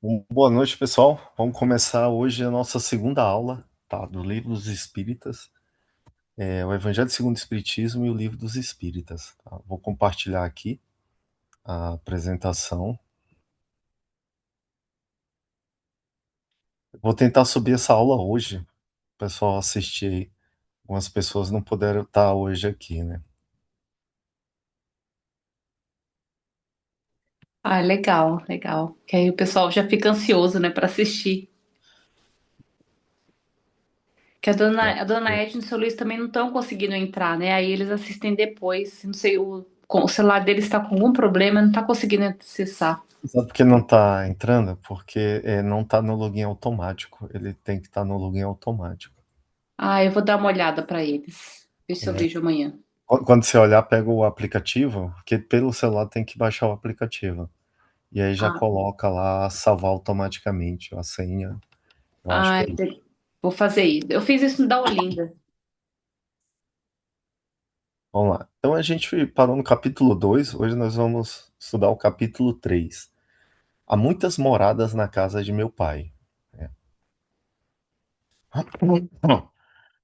Boa noite, pessoal. Vamos começar hoje a nossa segunda aula, tá, do Livro dos Espíritas, o Evangelho segundo o Espiritismo e o Livro dos Espíritas. Tá? Vou compartilhar aqui a apresentação. Vou tentar subir essa aula hoje, o pessoal assistir aí. Algumas pessoas não puderam estar hoje aqui, né? Ah, legal, legal. Que aí o pessoal já fica ansioso, né, para assistir. Que a dona É, Edna e o seu Luiz também não estão conseguindo entrar, né? Aí eles assistem depois. Não sei, o celular deles está com algum problema, não está conseguindo acessar. Sabe por que não está entrando? Porque não está no login automático. Ele tem que estar no login automático. Ah, eu vou dar uma olhada para eles. Ver se eu É, vejo amanhã. quando você olhar, pega o aplicativo, porque pelo celular tem que baixar o aplicativo. E aí já Ah, coloca lá salvar automaticamente a senha. Eu acho que é isso. vou fazer isso. Eu fiz isso no da Olinda. Vamos lá. Então a gente parou no capítulo 2. Hoje nós vamos estudar o capítulo 3. Há muitas moradas na casa de meu pai. É.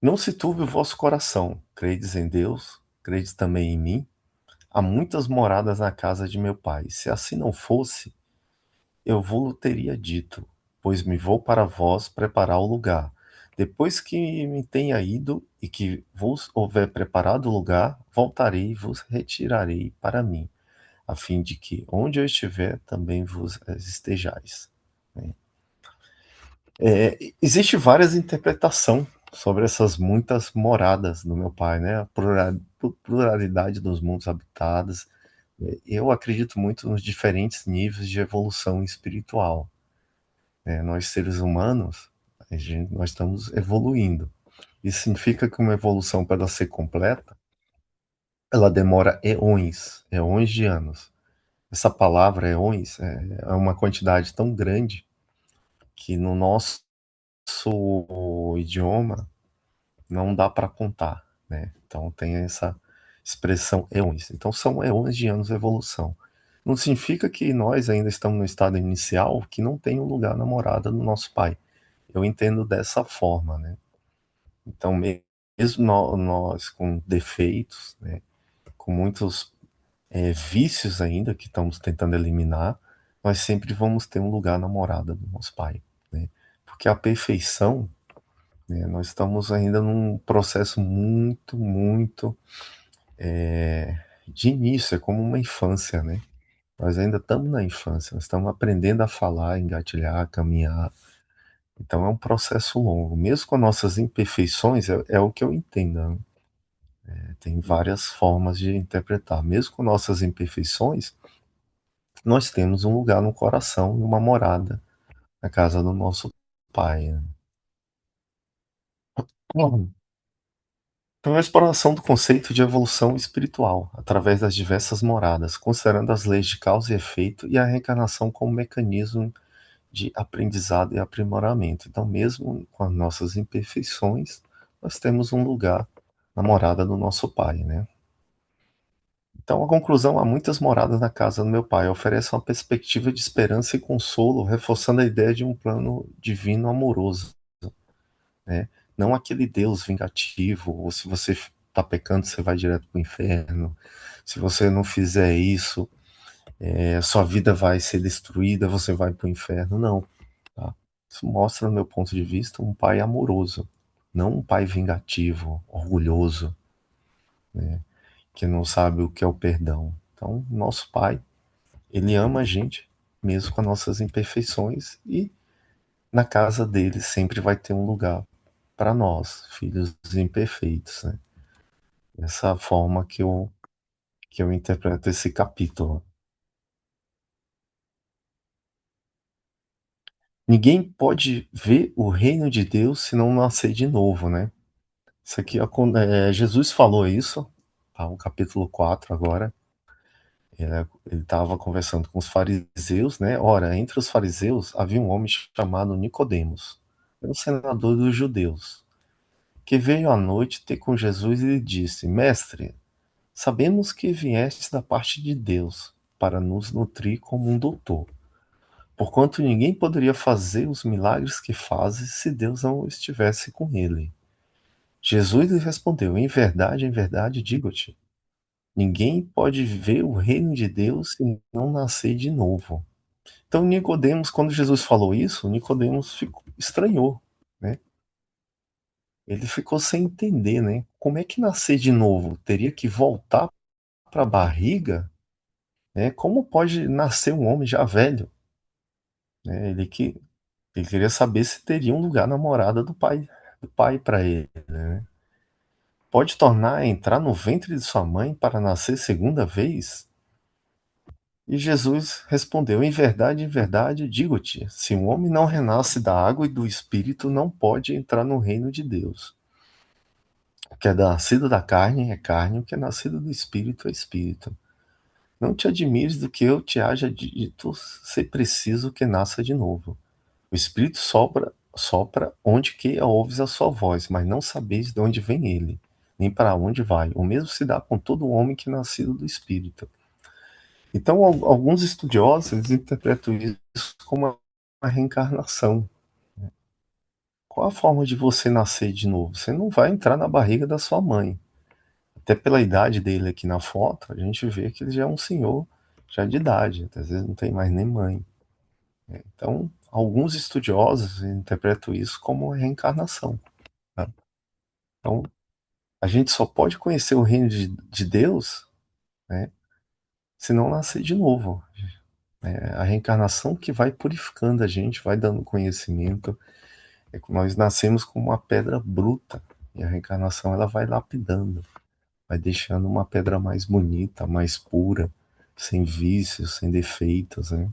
Não se turbe o vosso coração. Credes em Deus, credes também em mim. Há muitas moradas na casa de meu pai. Se assim não fosse, eu vou-lo teria dito, pois me vou para vós preparar o lugar. Depois que me tenha ido e que vos houver preparado o lugar, voltarei e vos retirarei para mim, a fim de que, onde eu estiver, também vos estejais. Existe várias interpretações sobre essas muitas moradas do meu pai, né? A pluralidade dos mundos habitados. Eu acredito muito nos diferentes níveis de evolução espiritual. Nós seres humanos, nós estamos evoluindo. Isso significa que uma evolução, para ela ser completa, ela demora eões, eões de anos. Essa palavra eões é uma quantidade tão grande que no nosso idioma não dá para contar, né? Então tem essa expressão eões. Então são eões de anos de evolução. Não significa que nós ainda estamos no estado inicial, que não tem um lugar na morada do nosso pai. Eu entendo dessa forma, né? Então, mesmo nós com defeitos, né, com muitos vícios ainda que estamos tentando eliminar, nós sempre vamos ter um lugar na morada do nosso Pai, né? Porque a perfeição, né, nós estamos ainda num processo muito, muito de início, é como uma infância, né? Nós ainda estamos na infância, nós estamos aprendendo a falar, engatilhar, caminhar. Então é um processo longo. Mesmo com nossas imperfeições, é o que eu entendo, né? Tem várias formas de interpretar. Mesmo com nossas imperfeições, nós temos um lugar no coração e uma morada na casa do nosso Pai, né? Uhum. Então, a exploração do conceito de evolução espiritual, através das diversas moradas, considerando as leis de causa e efeito e a reencarnação como mecanismo de aprendizado e aprimoramento. Então, mesmo com as nossas imperfeições, nós temos um lugar na morada do nosso Pai, né? Então, a conclusão: há muitas moradas na casa do meu pai. Oferece uma perspectiva de esperança e consolo, reforçando a ideia de um plano divino amoroso, né? Não aquele Deus vingativo, ou se você está pecando, você vai direto para o inferno. Se você não fizer isso, sua vida vai ser destruída, você vai para o inferno. Não, tá? Isso mostra, no meu ponto de vista, um pai amoroso, não um pai vingativo, orgulhoso, que não sabe o que é o perdão. Então, nosso pai, ele ama a gente, mesmo com as nossas imperfeições, e na casa dele sempre vai ter um lugar para nós, filhos imperfeitos, né? Essa forma que eu interpreto esse capítulo. Ninguém pode ver o reino de Deus se não nascer de novo, né? Isso aqui, Jesus falou isso, tá? O capítulo 4 agora. Ele estava conversando com os fariseus, né? Ora, entre os fariseus havia um homem chamado Nicodemos, era o senador dos judeus, que veio à noite ter com Jesus e lhe disse: Mestre, sabemos que vieste da parte de Deus para nos nutrir como um doutor. porquanto ninguém poderia fazer os milagres que fazes se Deus não estivesse com ele. Jesus lhe respondeu: em verdade, digo-te, ninguém pode ver o reino de Deus se não nascer de novo. Então, Nicodemos, quando Jesus falou isso, Nicodemos estranhou, né? Ele ficou sem entender, né? Como é que nascer de novo? Teria que voltar para a barriga, né? Como pode nascer um homem já velho, né? Ele queria saber se teria um lugar na morada do pai para ele, né? Pode tornar a entrar no ventre de sua mãe para nascer segunda vez? E Jesus respondeu: em verdade, digo-te: se um homem não renasce da água e do espírito, não pode entrar no reino de Deus. O que é nascido da carne é carne, o que é nascido do espírito é espírito. Não te admires do que eu te haja dito ser preciso que nasça de novo. O espírito sopra onde que ouves a sua voz, mas não sabeis de onde vem ele, nem para onde vai. O mesmo se dá com todo homem que é nascido do espírito. Então, alguns estudiosos eles interpretam isso como uma reencarnação. Qual a forma de você nascer de novo? Você não vai entrar na barriga da sua mãe. Até pela idade dele aqui na foto, a gente vê que ele já é um senhor já de idade, às vezes não tem mais nem mãe. Então, alguns estudiosos interpretam isso como uma reencarnação. Tá? Então, a gente só pode conhecer o reino de Deus, né, se não nascer de novo. É a reencarnação que vai purificando a gente, vai dando conhecimento. É que nós nascemos com uma pedra bruta e a reencarnação ela vai lapidando, vai deixando uma pedra mais bonita, mais pura, sem vícios, sem defeitos, né?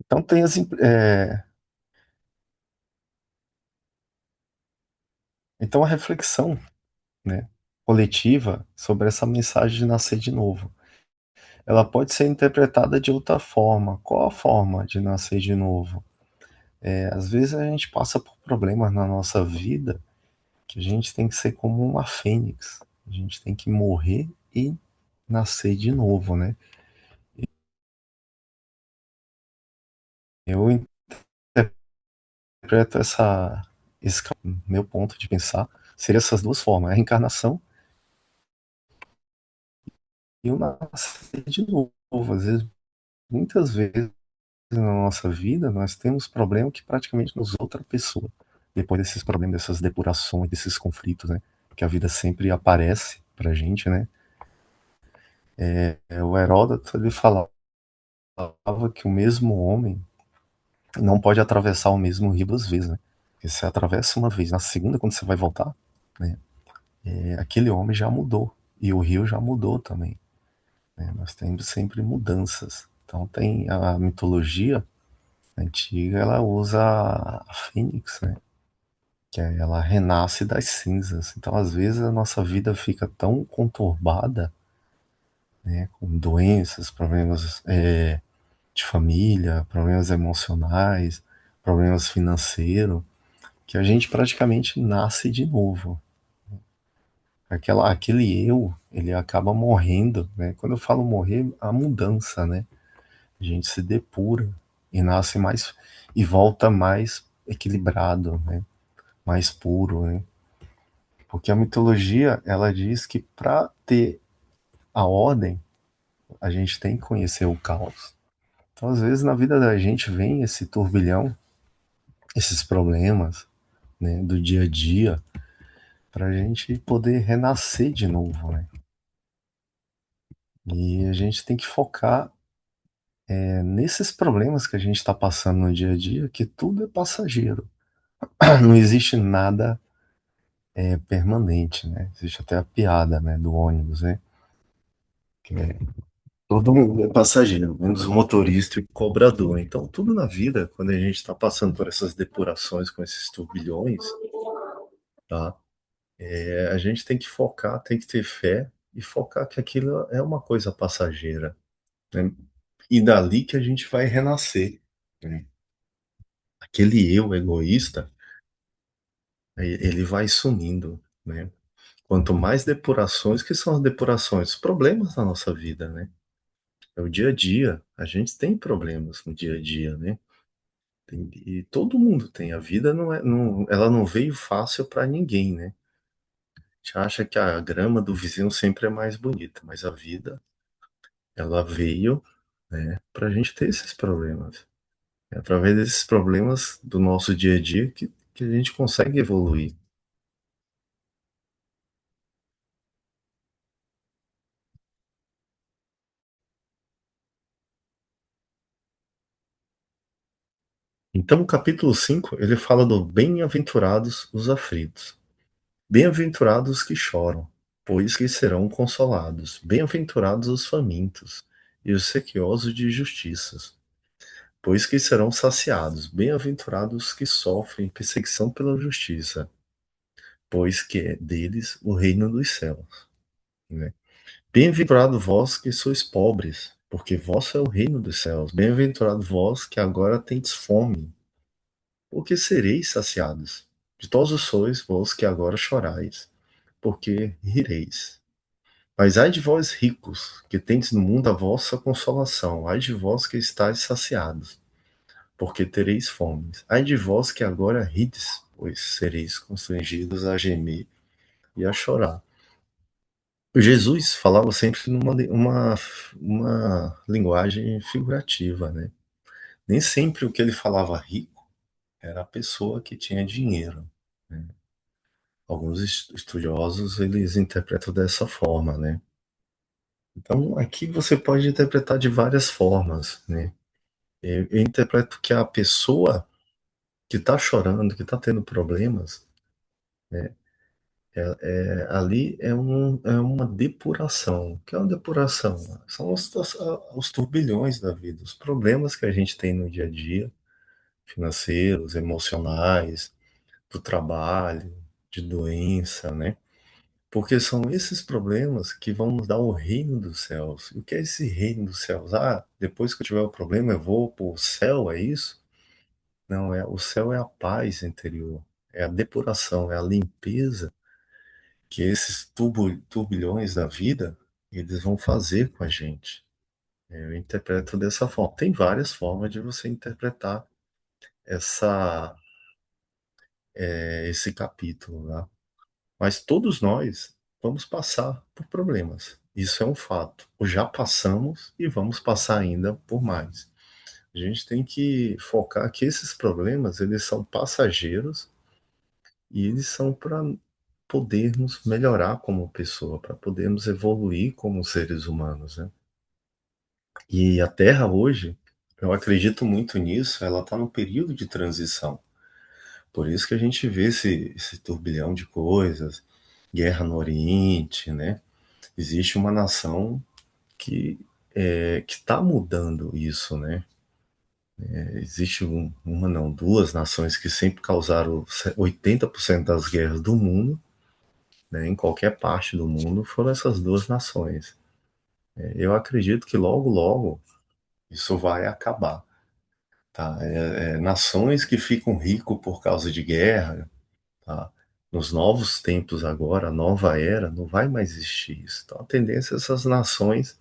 Então tem então a reflexão, né, coletiva sobre essa mensagem de nascer de novo. Ela pode ser interpretada de outra forma. Qual a forma de nascer de novo? Às vezes a gente passa por problemas na nossa vida que a gente tem que ser como uma fênix. A gente tem que morrer e nascer de novo, né? Eu interpreto esse meu ponto de pensar seria essas duas formas, a reencarnação e o nascer de novo. Às vezes, muitas vezes na nossa vida, nós temos problema que praticamente nos outra pessoa. Depois desses problemas, dessas depurações, desses conflitos, né? Que a vida sempre aparece pra gente, né? O Heródoto, ele falava que o mesmo homem não pode atravessar o mesmo rio duas vezes, né? Porque você atravessa uma vez, na segunda, quando você vai voltar, né? Aquele homem já mudou. E o rio já mudou também, né? Nós temos sempre mudanças. Então tem a mitologia antiga, ela usa a fênix, né? Ela renasce das cinzas. Então, às vezes, a nossa vida fica tão conturbada, né, com doenças, problemas de família, problemas emocionais, problemas financeiros, que a gente praticamente nasce de novo. Aquele eu, ele acaba morrendo, né? Quando eu falo morrer, a mudança, né? A gente se depura e nasce mais e volta mais equilibrado, né? Mais puro, né? Porque a mitologia, ela diz que para ter a ordem, a gente tem que conhecer o caos. Então, às vezes, na vida da gente vem esse turbilhão, esses problemas, né, do dia a dia, para a gente poder renascer de novo, né? E a gente tem que focar nesses problemas que a gente está passando no dia a dia, que tudo é passageiro. Não existe nada permanente, né? Existe até a piada, né, do ônibus, né? Que é todo mundo é passageiro, menos o motorista e o cobrador. Então, tudo na vida, quando a gente está passando por essas depurações com esses turbilhões, tá? A gente tem que focar, tem que ter fé e focar que aquilo é uma coisa passageira, né? E dali que a gente vai renascer, né? Aquele eu egoísta, ele vai sumindo, né? Quanto mais depurações, que são as depurações? Problemas na nossa vida, né? É o dia a dia. A gente tem problemas no dia a dia, né? E todo mundo tem. A vida ela não veio fácil para ninguém, né? A gente acha que a grama do vizinho sempre é mais bonita, mas a vida, ela veio, né, para a gente ter esses problemas. É através desses problemas do nosso dia a dia que a gente consegue evoluir. Então, o capítulo 5 ele fala do bem-aventurados os aflitos. Bem-aventurados os que choram, pois que serão consolados. Bem-aventurados os famintos e os sequiosos de justiças, pois que serão saciados. Bem-aventurados os que sofrem perseguição pela justiça, pois que é deles o reino dos céus. Né? Bem-aventurado vós que sois pobres, porque vosso é o reino dos céus. Bem-aventurado vós que agora tendes fome, porque sereis saciados. Ditosos sois vós que agora chorais, porque rireis. Mas ai de vós ricos, que tendes no mundo a vossa consolação, ai de vós que estáis saciados, porque tereis fome. Ai de vós que agora rides, pois sereis constrangidos a gemer e a chorar. Jesus falava sempre uma linguagem figurativa, né? Nem sempre o que ele falava rico era a pessoa que tinha dinheiro, né? Alguns estudiosos eles interpretam dessa forma, né? Então aqui você pode interpretar de várias formas, né? Eu interpreto que a pessoa que está chorando, que está tendo problemas, ali é uma depuração. O que é uma depuração? São os turbilhões da vida, os problemas que a gente tem no dia a dia, financeiros, emocionais, do trabalho, de doença, né? Porque são esses problemas que vão nos dar o reino dos céus. E o que é esse reino dos céus? Ah, depois que eu tiver o problema, eu vou para o céu, é isso? Não, o céu é a paz interior, é a depuração, é a limpeza que esses turbilhões da vida eles vão fazer com a gente. Eu interpreto dessa forma. Tem várias formas de você interpretar essa, esse capítulo, né? Mas todos nós vamos passar por problemas. Isso é um fato. Ou já passamos e vamos passar ainda por mais. A gente tem que focar que esses problemas eles são passageiros e eles são para podermos melhorar como pessoa, para podermos evoluir como seres humanos, né? E a Terra hoje, eu acredito muito nisso, ela está num período de transição. Por isso que a gente vê esse turbilhão de coisas, guerra no Oriente, né? Existe uma nação que que está mudando isso, né? Existe uma, não, duas nações que sempre causaram 80% das guerras do mundo, né? Em qualquer parte do mundo, foram essas duas nações. Eu acredito que logo, logo, isso vai acabar. Tá? Nações que ficam ricos por causa de guerra, tá? Nos novos tempos agora, a nova era, não vai mais existir isso. Então a tendência é essas nações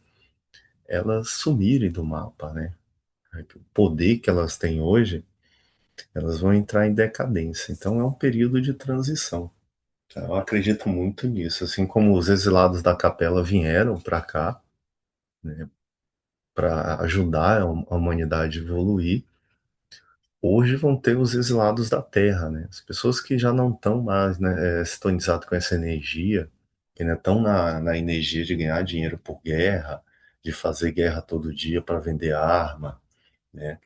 elas sumirem do mapa, né? O poder que elas têm hoje, elas vão entrar em decadência. Então é um período de transição. Tá? Eu acredito muito nisso, assim como os exilados da capela vieram para cá, né, para ajudar a humanidade a evoluir. Hoje vão ter os exilados da Terra, né? As pessoas que já não estão mais, né, sintonizadas com essa energia, que ainda estão na energia de ganhar dinheiro por guerra, de fazer guerra todo dia para vender arma, né?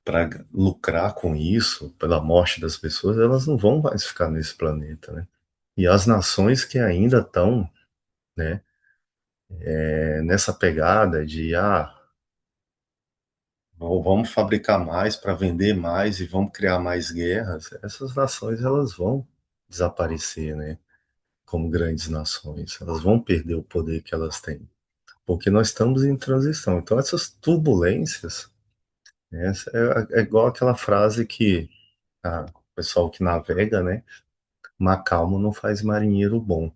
Para lucrar com isso, pela morte das pessoas, elas não vão mais ficar nesse planeta, né? E as nações que ainda estão, né, nessa pegada de vamos fabricar mais para vender mais e vamos criar mais guerras, essas nações elas vão desaparecer, né? Como grandes nações, elas vão perder o poder que elas têm, porque nós estamos em transição. Então essas turbulências, né, é igual aquela frase que o pessoal que navega, né? Mar calmo não faz marinheiro bom.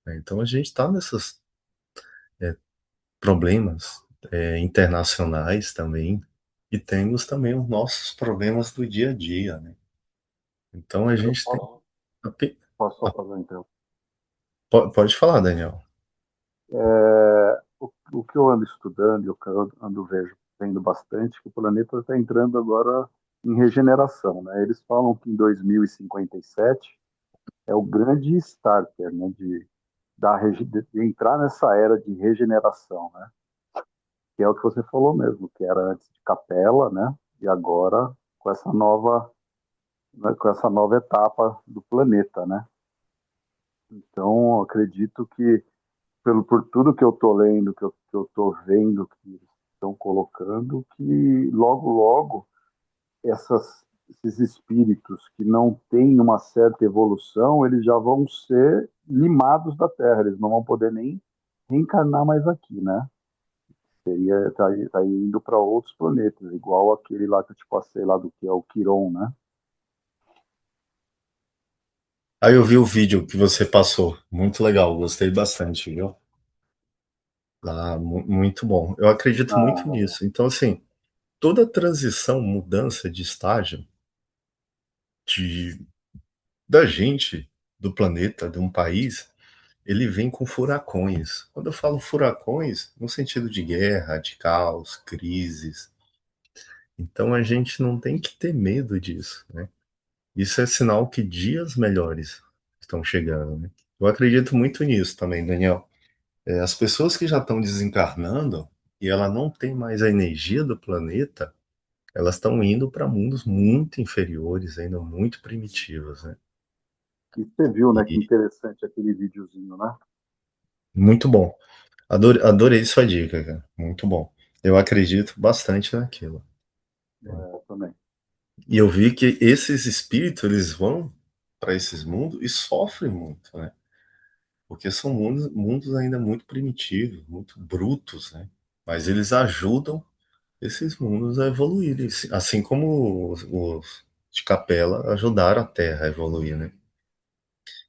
né? Então a gente está nesses problemas internacionais também, e temos também os nossos problemas do dia a dia, né? Então a Eu gente tem. posso, ape- posso só a- fazer então. Pode falar, Daniel. O que eu ando estudando e o que eu ando vendo bastante, que o planeta está entrando agora em regeneração, né? Eles falam que em 2057 é o grande starter, né, de entrar nessa era de regeneração, né? Que é o que você falou mesmo, que era antes de Capela, né? E agora com essa nova, né, com essa nova etapa do planeta, né? Então, acredito que por tudo que eu estou lendo, que eu estou vendo que eles estão colocando, que logo, logo esses espíritos que não têm uma certa evolução, eles já vão ser limados da Terra, eles não vão poder nem reencarnar mais aqui, né? Seria tá indo para outros planetas, igual aquele lá que eu te passei lá do que é o Quiron, né? Aí eu vi o vídeo que você passou, muito legal, gostei bastante, viu? Muito bom. Eu acredito muito Ah, nisso. Então, assim, toda transição, mudança de estágio de, da gente, do planeta, de um país, ele vem com furacões. Quando eu falo furacões, no sentido de guerra, de caos, crises. Então a gente não tem que ter medo disso, né? Isso é sinal que dias melhores estão chegando, né? Eu acredito muito nisso também, Daniel. As pessoas que já estão desencarnando e ela não tem mais a energia do planeta, elas estão indo para mundos muito inferiores, ainda muito primitivos, né? e você viu, né? Que E interessante aquele videozinho, né? muito bom. Adorei sua dica, cara. Muito bom. Eu acredito bastante naquilo. Também. E eu vi que esses espíritos, eles vão para esses mundos e sofrem muito, né? Porque são mundos ainda muito primitivos, muito brutos, né? Mas eles ajudam esses mundos a evoluírem, assim como os de Capela ajudaram a Terra a evoluir, né?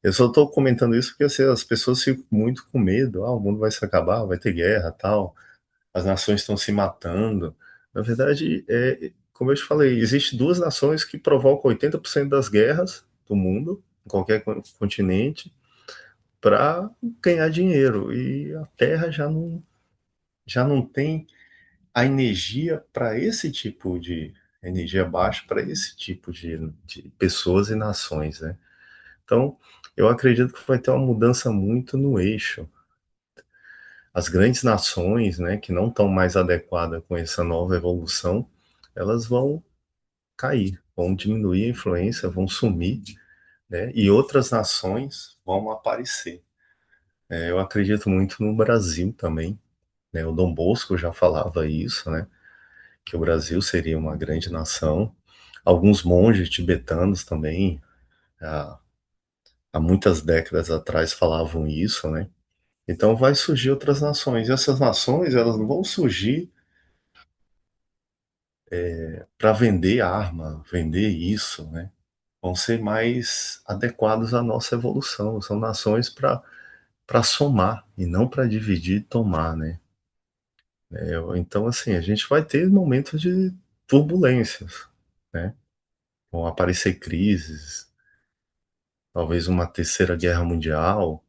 Eu só estou comentando isso porque assim, as pessoas ficam muito com medo, o mundo vai se acabar, vai ter guerra, tal, as nações estão se matando. Na verdade, como eu te falei, existem duas nações que provocam 80% das guerras do mundo, em qualquer continente, para ganhar dinheiro. E a Terra já não tem a energia para esse tipo de energia baixa para esse tipo de pessoas e nações, né? Então, eu acredito que vai ter uma mudança muito no eixo. As grandes nações, né, que não estão mais adequadas com essa nova evolução, elas vão cair, vão diminuir a influência, vão sumir, né, e outras nações vão aparecer. Eu acredito muito no Brasil também, né, o Dom Bosco já falava isso, né, que o Brasil seria uma grande nação. Alguns monges tibetanos também, há, há muitas décadas atrás, falavam isso, né. Então vai surgir outras nações. E essas nações, elas não vão surgir para vender arma, vender isso, né? Vão ser mais adequados à nossa evolução. São nações para somar e não para dividir e tomar, né? Então, assim, a gente vai ter momentos de turbulências, né? Vão aparecer crises, talvez uma terceira guerra mundial,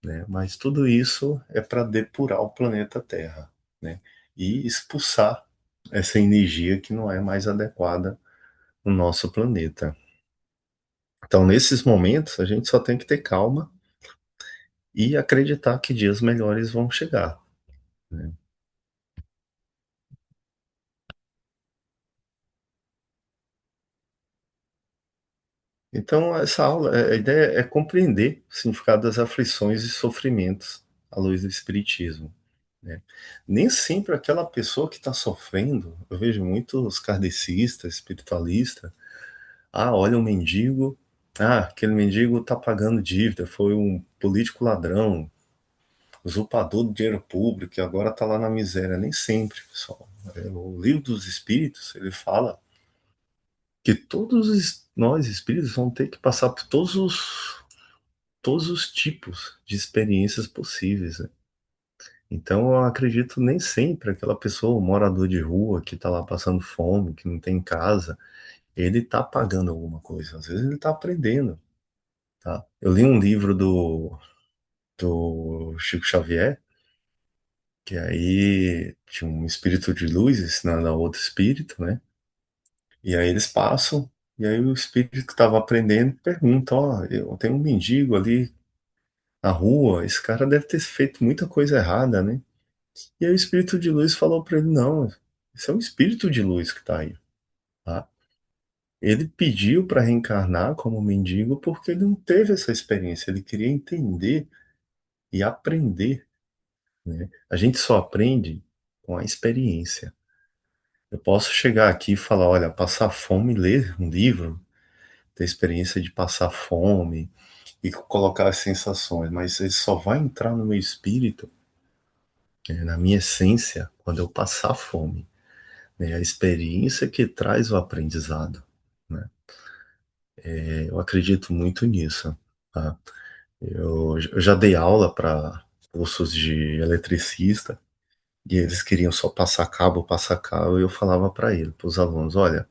né? Mas tudo isso é para depurar o planeta Terra, né? E expulsar essa energia que não é mais adequada no nosso planeta. Então, nesses momentos, a gente só tem que ter calma e acreditar que dias melhores vão chegar, né? Então, essa aula, a ideia é compreender o significado das aflições e sofrimentos à luz do Espiritismo, né? Nem sempre aquela pessoa que está sofrendo, eu vejo muitos kardecistas, espiritualistas, olha um mendigo, aquele mendigo está pagando dívida, foi um político ladrão, usurpador do dinheiro público e agora está lá na miséria. Nem sempre, pessoal. O livro dos Espíritos, ele fala que todos nós espíritos vamos ter que passar por todos todos os tipos de experiências possíveis, né? Então eu acredito nem sempre aquela pessoa, o morador de rua que está lá passando fome, que não tem casa, ele está pagando alguma coisa. Às vezes ele está aprendendo, tá? Eu li um livro do Chico Xavier, que aí tinha um espírito de luz ensinando a outro espírito, né? E aí eles passam, e aí o espírito que estava aprendendo pergunta: ó, eu tenho um mendigo ali na rua, esse cara deve ter feito muita coisa errada, né? E aí o espírito de luz falou para ele: não, esse é um espírito de luz que está aí, tá? Ele pediu para reencarnar como mendigo porque ele não teve essa experiência, ele queria entender e aprender, né? A gente só aprende com a experiência. Eu posso chegar aqui e falar: olha, passar fome, ler um livro, ter experiência de passar fome e colocar as sensações, mas ele só vai entrar no meu espírito, né, na minha essência, quando eu passar fome, né? A experiência que traz o aprendizado, né? Eu acredito muito nisso, tá? Eu já dei aula para cursos de eletricista e eles queriam só passar cabo, e eu falava para ele, para os alunos: olha,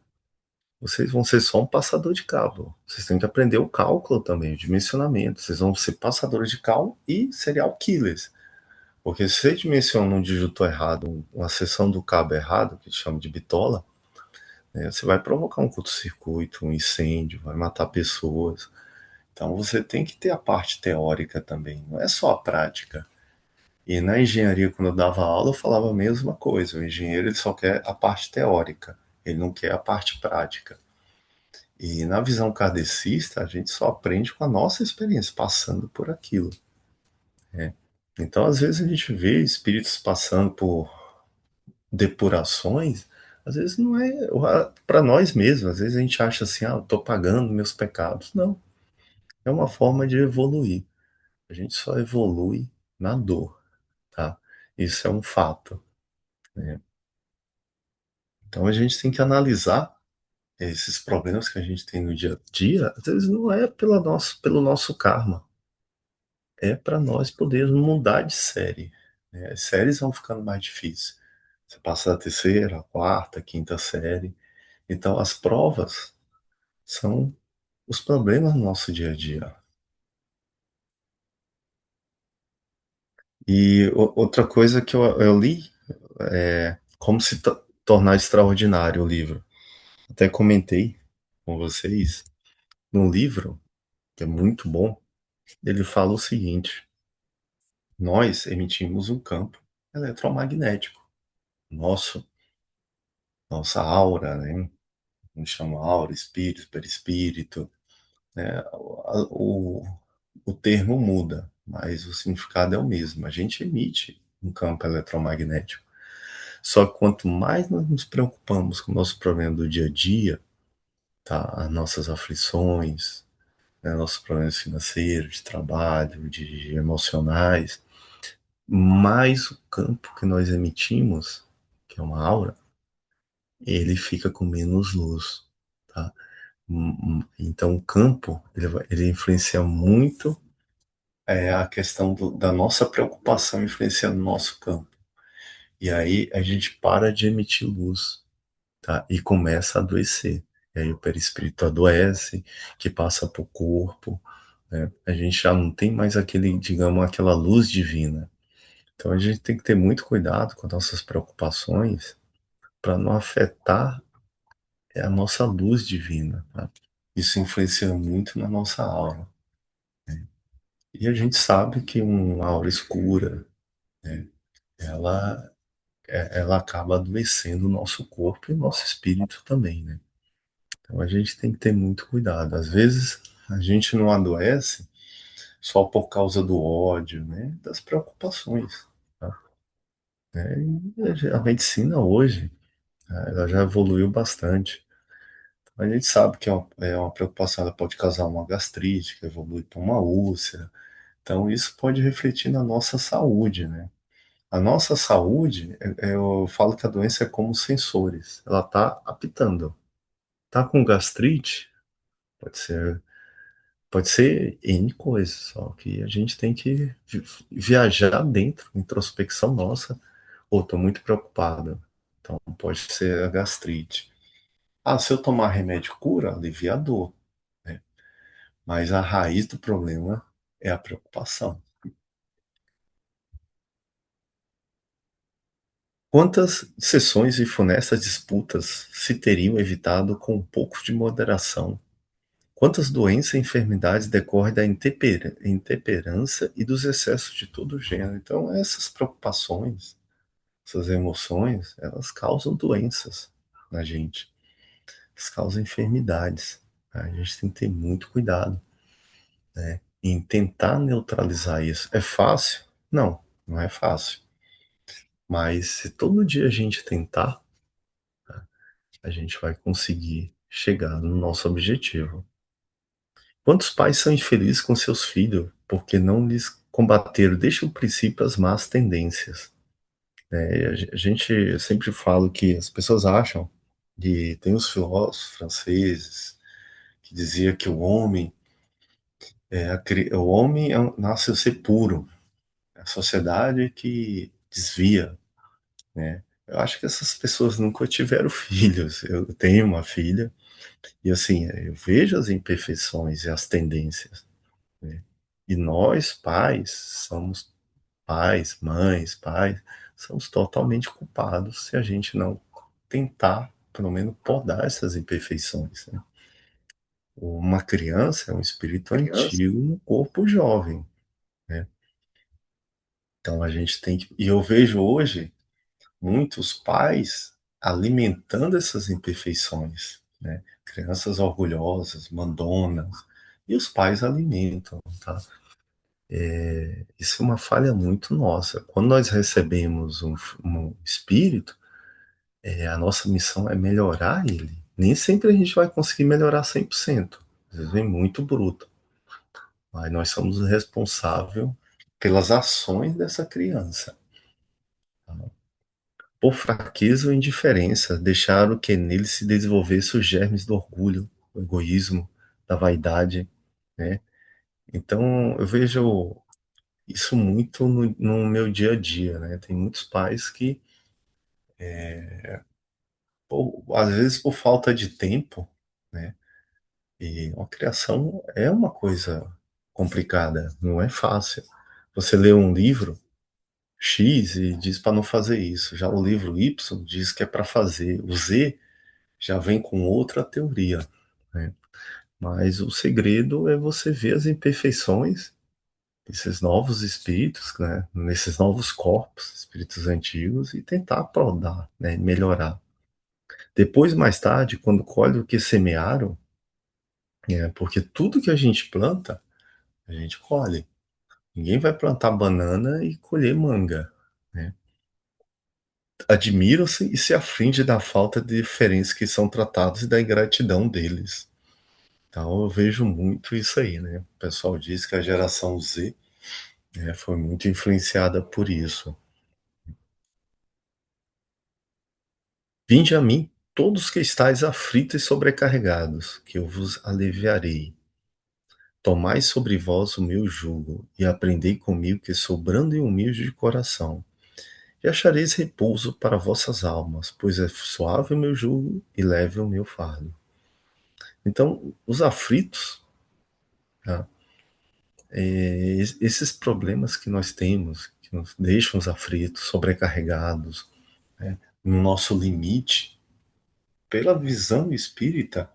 vocês vão ser só um passador de cabo. Vocês têm que aprender o cálculo também, o dimensionamento. Vocês vão ser passadores de cabo e serial killers. Porque se você dimensiona um disjuntor errado, uma seção do cabo errado, que chama de bitola, né, você vai provocar um curto-circuito, um incêndio, vai matar pessoas. Então você tem que ter a parte teórica também, não é só a prática. E na engenharia, quando eu dava aula, eu falava a mesma coisa. O engenheiro ele só quer a parte teórica, ele não quer a parte prática. E na visão kardecista, a gente só aprende com a nossa experiência, passando por aquilo, né? Então, às vezes, a gente vê espíritos passando por depurações, às vezes não é para nós mesmos, às vezes a gente acha assim: ah, eu estou pagando meus pecados. Não, é uma forma de evoluir. A gente só evolui na dor, tá? Isso é um fato, né? Então, a gente tem que analisar esses problemas que a gente tem no dia a dia, às vezes não é pelo nosso karma, é para nós podermos mudar de série, né? As séries vão ficando mais difíceis. Você passa da terceira, a quarta, a quinta série. Então, as provas são os problemas no nosso dia a dia. E outra coisa que eu li é Como se tornar extraordinário o livro. Até comentei com vocês no livro, que é muito bom. Ele fala o seguinte: nós emitimos um campo eletromagnético. Nosso, nossa aura, né? A gente chama aura, espírito, perispírito, né? O termo muda, mas o significado é o mesmo. A gente emite um campo eletromagnético. Só que quanto mais nós nos preocupamos com o nosso problema do dia a dia, tá? As nossas aflições, né? Nossos problemas financeiros, de trabalho, de emocionais, mais o campo que nós emitimos, que é uma aura, ele fica com menos luz, tá? Então o campo ele influencia muito, a questão da nossa preocupação influenciando o nosso campo. E aí a gente para de emitir luz, tá? E começa a adoecer. E aí o perispírito adoece, que passa para o corpo, né? A gente já não tem mais aquele, digamos, aquela luz divina. Então a gente tem que ter muito cuidado com as nossas preocupações para não afetar a nossa luz divina, tá? Isso influencia muito na nossa aura. E a gente sabe que uma aura escura, né, ela, ela acaba adoecendo o nosso corpo e o nosso espírito também, né? Então a gente tem que ter muito cuidado. Às vezes a gente não adoece só por causa do ódio, né, das preocupações, tá? E a medicina hoje, né, ela já evoluiu bastante. A gente sabe que é uma preocupação, ela pode causar uma gastrite, que evolui para uma úlcera. Então, isso pode refletir na nossa saúde, né? A nossa saúde, eu falo que a doença é como sensores. Ela está apitando. Tá com gastrite? Pode ser Pode ser N coisas, só que a gente tem que viajar dentro, introspecção nossa. Ou tô muito preocupado. Então pode ser a gastrite. Ah, se eu tomar remédio cura, alivia a dor, né? Mas a raiz do problema é a preocupação. Quantas sessões de funestas disputas se teriam evitado com um pouco de moderação? Quantas doenças e enfermidades decorrem da intemperança e dos excessos de todo gênero? Então, essas preocupações, essas emoções, elas causam doenças na gente, elas causam enfermidades. A gente tem que ter muito cuidado em tentar neutralizar isso. É fácil? Não, não é fácil. Mas se todo dia a gente tentar, a gente vai conseguir chegar no nosso objetivo. Quantos pais são infelizes com seus filhos porque não lhes combateram desde o princípio as más tendências? A gente sempre fala que as pessoas acham que tem os filósofos franceses que dizia que o homem nasce a ser puro, é a sociedade que desvia, né? Eu acho que essas pessoas nunca tiveram filhos. Eu tenho uma filha e assim eu vejo as imperfeições e as tendências, né? E nós pais somos pais, mães, pais, somos totalmente culpados se a gente não tentar, pelo menos, podar essas imperfeições, né? Uma criança é um espírito antigo no corpo jovem, né? Então a gente tem que. E eu vejo hoje muitos pais alimentando essas imperfeições, né? Crianças orgulhosas, mandonas, e os pais alimentam, tá? Isso é uma falha muito nossa. Quando nós recebemos um espírito, a nossa missão é melhorar ele. Nem sempre a gente vai conseguir melhorar 100%. Às vezes vem muito bruto. Mas nós somos responsáveis pelas ações dessa criança. Tá? Por fraqueza ou indiferença, deixaram que nele se desenvolvesse os germes do orgulho, do egoísmo, da vaidade, né? Então, eu vejo isso muito no meu dia a dia, né? Tem muitos pais que, às vezes, por falta de tempo, né? E uma criação é uma coisa complicada, não é fácil. Você lê um livro X e diz para não fazer isso. Já o livro Y diz que é para fazer. O Z já vem com outra teoria, né? Mas o segredo é você ver as imperfeições desses novos espíritos, né? Nesses novos corpos, espíritos antigos, e tentar aprodar, né? Melhorar. Depois, mais tarde, quando colhe o que semearam, porque tudo que a gente planta, a gente colhe. Ninguém vai plantar banana e colher manga, né? Admiram-se e se aflige da falta de diferenças que são tratados e da ingratidão deles. Então eu vejo muito isso aí, né? O pessoal diz que a geração Z, né, foi muito influenciada por isso. Vinde a mim, todos que estáis aflitos e sobrecarregados, que eu vos aliviarei. Tomai sobre vós o meu jugo, e aprendei comigo, que sou brando e humilde de coração. E achareis repouso para vossas almas, pois é suave o meu jugo e leve o meu fardo. Então, os aflitos, tá? Esses problemas que nós temos, que nos deixam os aflitos, sobrecarregados, né, no nosso limite, pela visão espírita,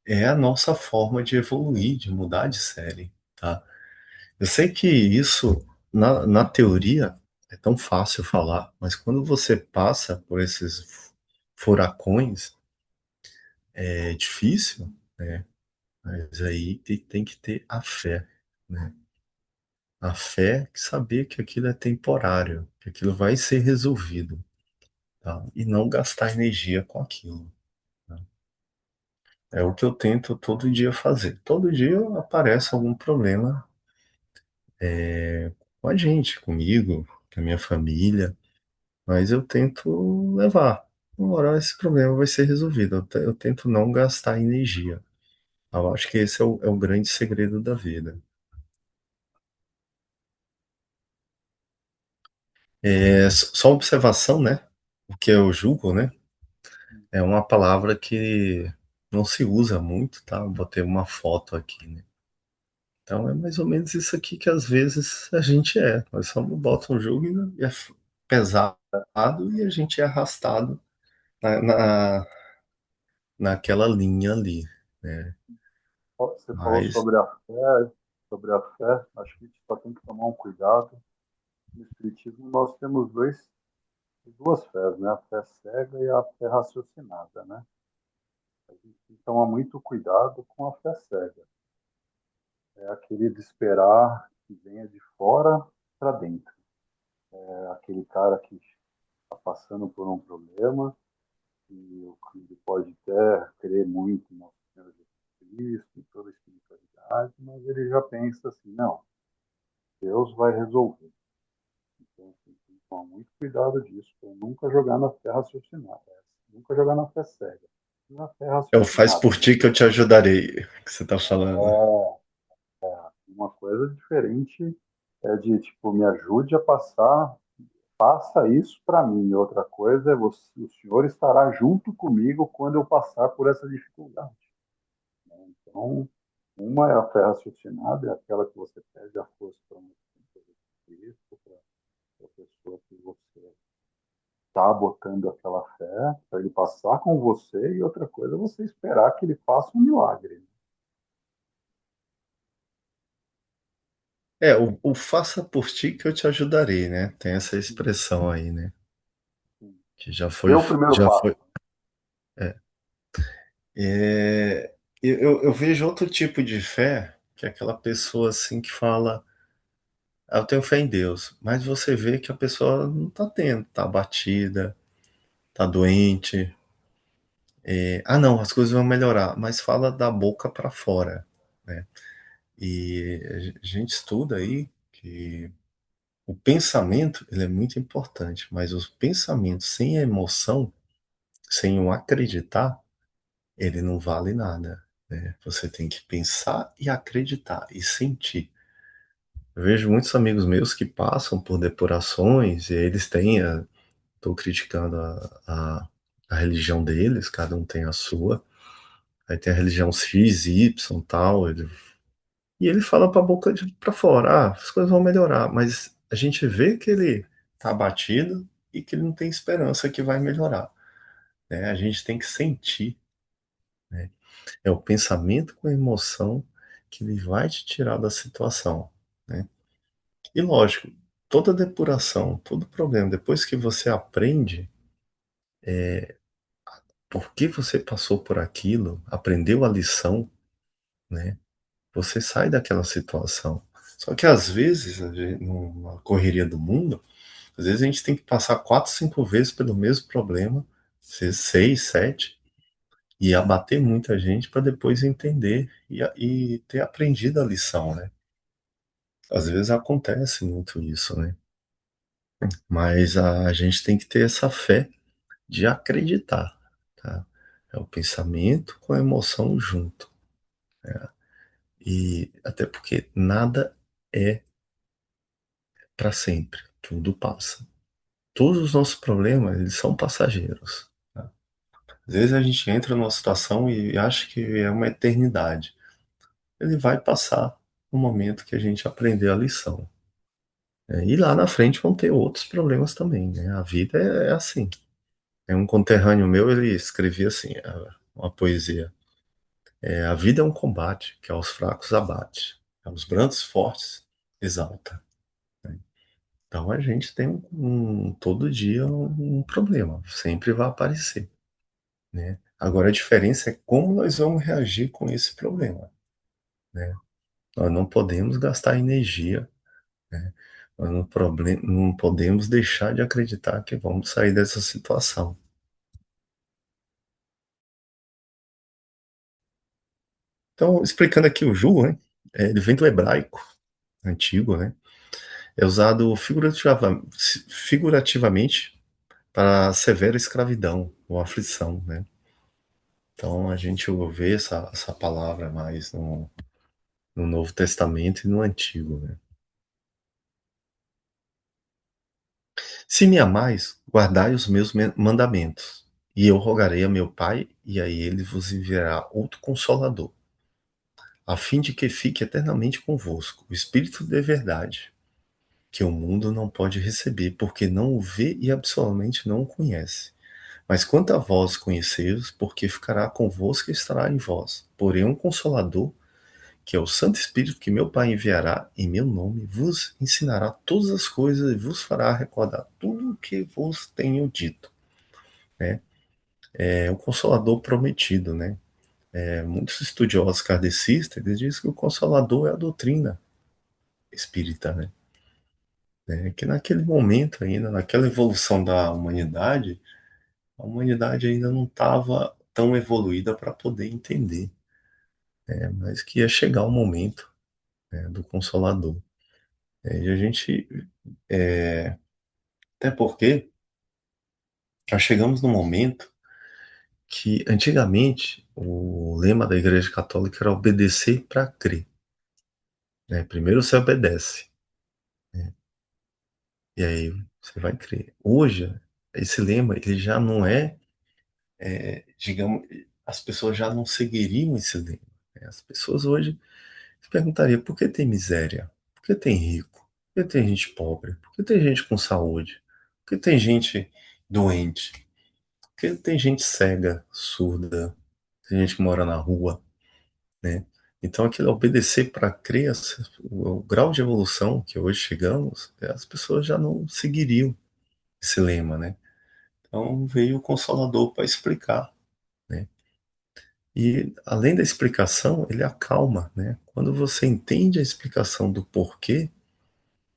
é a nossa forma de evoluir, de mudar de série, tá? Eu sei que isso, na teoria, é tão fácil falar, mas quando você passa por esses furacões, é difícil, né? Mas aí tem que ter a fé, né? A fé é saber que aquilo é temporário, que aquilo vai ser resolvido, tá? E não gastar energia com aquilo, né? É o que eu tento todo dia fazer. Todo dia aparece algum problema com a gente, comigo, com a minha família, mas eu tento levar. Uma hora esse problema vai ser resolvido. Eu tento não gastar energia. Eu acho que esse é o grande segredo da vida. Só observação, né? O que eu julgo, né? É uma palavra que não se usa muito, tá? Eu botei uma foto aqui, né? Então é mais ou menos isso aqui que às vezes a gente é. Nós só bota um jogo e é pesado e a gente é arrastado na, naquela linha ali, né? Você falou Mas sobre a fé, acho que a gente só tem que tomar um cuidado. No Espiritismo nós temos duas fés, né? A fé cega e a fé raciocinada, né? A gente tem que tomar muito cuidado com a fé cega. É aquele de esperar que venha de fora para dentro. É aquele cara que está passando por um problema e ele pode até crer muito em Nosso Senhor Jesus Cristo, em toda a espiritualidade, mas ele já pensa assim, não, Deus vai resolver. Então, assim, tem que tomar muito cuidado disso, para nunca jogar na fé raciocinada, nunca jogar na fé cega, na fé é o faz raciocinada. por ti que eu te ajudarei, que você tá falando. É, uma coisa diferente é de, tipo, me ajude a passar, faça isso para mim. Outra coisa é o senhor estará junto comigo quando eu passar por essa dificuldade. Então, uma é a fé raciocinada, é aquela que você pede a força para um Cristo, para a pessoa que você está botando aquela fé, para ele passar com você, e outra coisa é você esperar que ele faça um milagre. O faça por ti que eu te ajudarei, né? Tem essa expressão aí, né? Que Dê o primeiro já passo. foi. É, eu vejo outro tipo de fé, que é aquela pessoa assim que fala, eu tenho fé em Deus, mas você vê que a pessoa não tá tendo, tá abatida, tá doente. Não, as coisas vão melhorar, mas fala da boca para fora, né? E a gente estuda aí que o pensamento, ele é muito importante, mas os pensamentos sem a emoção, sem o acreditar, ele não vale nada, né? Você tem que pensar e acreditar e sentir. Eu vejo muitos amigos meus que passam por depurações e eles têm, estou criticando a religião deles, cada um tem a sua. Aí tem a religião X, Y, tal. E ele fala para a boca para fora, as coisas vão melhorar, mas a gente vê que ele tá abatido e que ele não tem esperança que vai melhorar, né? A gente tem que sentir, né? É o pensamento com a emoção que ele vai te tirar da situação, né? E lógico, toda depuração, todo problema, depois que você aprende por que você passou por aquilo, aprendeu a lição, né? Você sai daquela situação. Só que às vezes, numa correria do mundo, às vezes a gente tem que passar 4, 5 vezes pelo mesmo problema, às vezes 6, 7, e abater muita gente para depois entender e ter aprendido a lição, né? Às vezes acontece muito isso, né? Mas a gente tem que ter essa fé de acreditar, tá? É o pensamento com a emoção junto. E até porque nada é para sempre, tudo passa. Todos os nossos problemas, eles são passageiros. Tá? Às vezes a gente entra numa situação e acha que é uma eternidade. Ele vai passar no momento que a gente aprender a lição. Né? E lá na frente vão ter outros problemas também, né? A vida é assim. É um conterrâneo meu, ele escrevia assim, uma poesia. A vida é um combate que aos fracos abate, aos grandes fortes exalta. Né? Então a gente tem todo dia um problema, sempre vai aparecer, né? Agora a diferença é como nós vamos reagir com esse problema, né? Nós não podemos gastar energia, né? Não podemos deixar de acreditar que vamos sair dessa situação. Então, explicando aqui o jugo, né? Ele vem do hebraico antigo, né? É usado figurativamente para a severa escravidão ou aflição, né? Então a gente vê essa palavra mais no Novo Testamento e no Antigo, né? Se me amais, guardai os meus mandamentos, e eu rogarei a meu Pai, e a ele vos enviará outro consolador, a fim de que fique eternamente convosco, o Espírito de verdade, que o mundo não pode receber, porque não o vê e absolutamente não o conhece. Mas quanto a vós conheceis, porque ficará convosco e estará em vós. Porém, um consolador, que é o Santo Espírito que meu Pai enviará em meu nome, vos ensinará todas as coisas e vos fará recordar tudo o que vos tenho dito. Né? É o Consolador prometido. Né? Muitos estudiosos kardecistas eles dizem que o Consolador é a doutrina espírita. Né? Que naquele momento ainda, naquela evolução da humanidade, a humanidade ainda não estava tão evoluída para poder entender, mas que ia chegar o momento, do Consolador. E a gente, até porque nós chegamos no momento que antigamente o lema da Igreja Católica era obedecer para crer. Né? Primeiro você obedece, e aí você vai crer. Hoje, esse lema ele já não digamos, as pessoas já não seguiriam esse lema. Né? As pessoas hoje se perguntariam por que tem miséria? Por que tem rico? Por que tem gente pobre? Por que tem gente com saúde? Por que tem gente doente? Por que tem gente cega, surda? Tem gente que mora na rua, né? Então, aquilo obedecer para crer, o grau de evolução que hoje chegamos, as pessoas já não seguiriam esse lema, né? Então, veio o Consolador para explicar, né? E, além da explicação, ele acalma, né? Quando você entende a explicação do porquê,